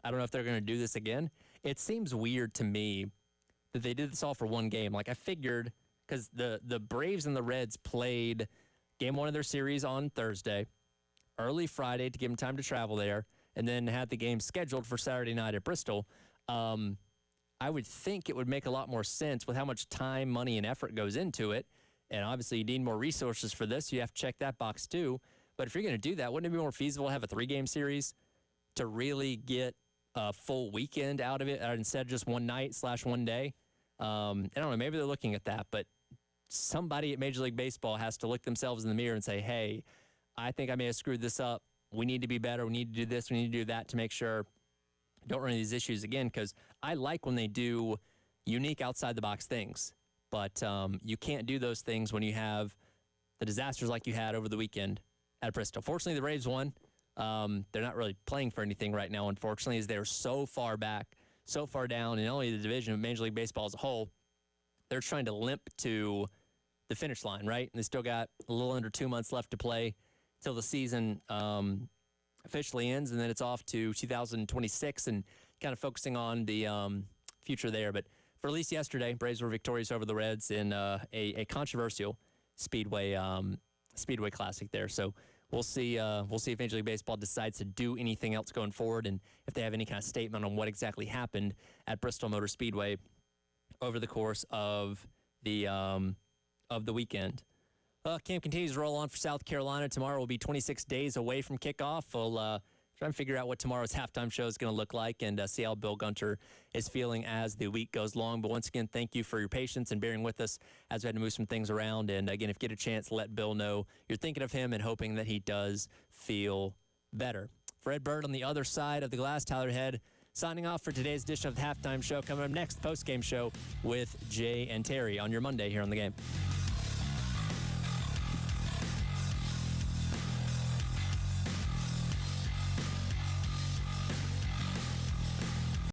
I don't know if they're going to do this again. It seems weird to me that they did this all for one game. Like, I figured, because the Braves and the Reds played game one of their series on Thursday, early Friday to give them time to travel there, and then had the game scheduled for Saturday night at Bristol. I would think it would make a lot more sense with how much time, money, and effort goes into it. And obviously you need more resources for this, so you have to check that box too. But if you're going to do that, wouldn't it be more feasible to have a 3-game series to really get a full weekend out of it instead of just one night / one day? I don't know, maybe they're looking at that, but somebody at Major League Baseball has to look themselves in the mirror and say, hey, I think I may have screwed this up. We need to be better. We need to do this. We need to do that to make sure we don't run into these issues again, because I like when they do unique outside-the-box things. But you can't do those things when you have the disasters like you had over the weekend at Bristol. Fortunately, the Braves won. They're not really playing for anything right now, unfortunately, as they're so far back, so far down in only the division of Major League Baseball as a whole. They're trying to limp to the finish line, right? And they still got a little under 2 months left to play till the season officially ends, and then it's off to 2026 and kind of focusing on the future there. But for at least yesterday, Braves were victorious over the Reds in a controversial Speedway Classic there. So we'll see if Major League Baseball decides to do anything else going forward, and if they have any kind of statement on what exactly happened at Bristol Motor Speedway over the course of the weekend. Camp continues to roll on for South Carolina. Tomorrow will be 26 days away from kickoff. We'll try and figure out what tomorrow's halftime show is going to look like and see how Bill Gunter is feeling as the week goes along. But once again, thank you for your patience and bearing with us as we had to move some things around. And again, if you get a chance, let Bill know you're thinking of him and hoping that he does feel better. Fred Bird on the other side of the glass, Tyler Head signing off for today's edition of the halftime show. Coming up next, post-game show with Jay and Terry on your Monday here on The Game.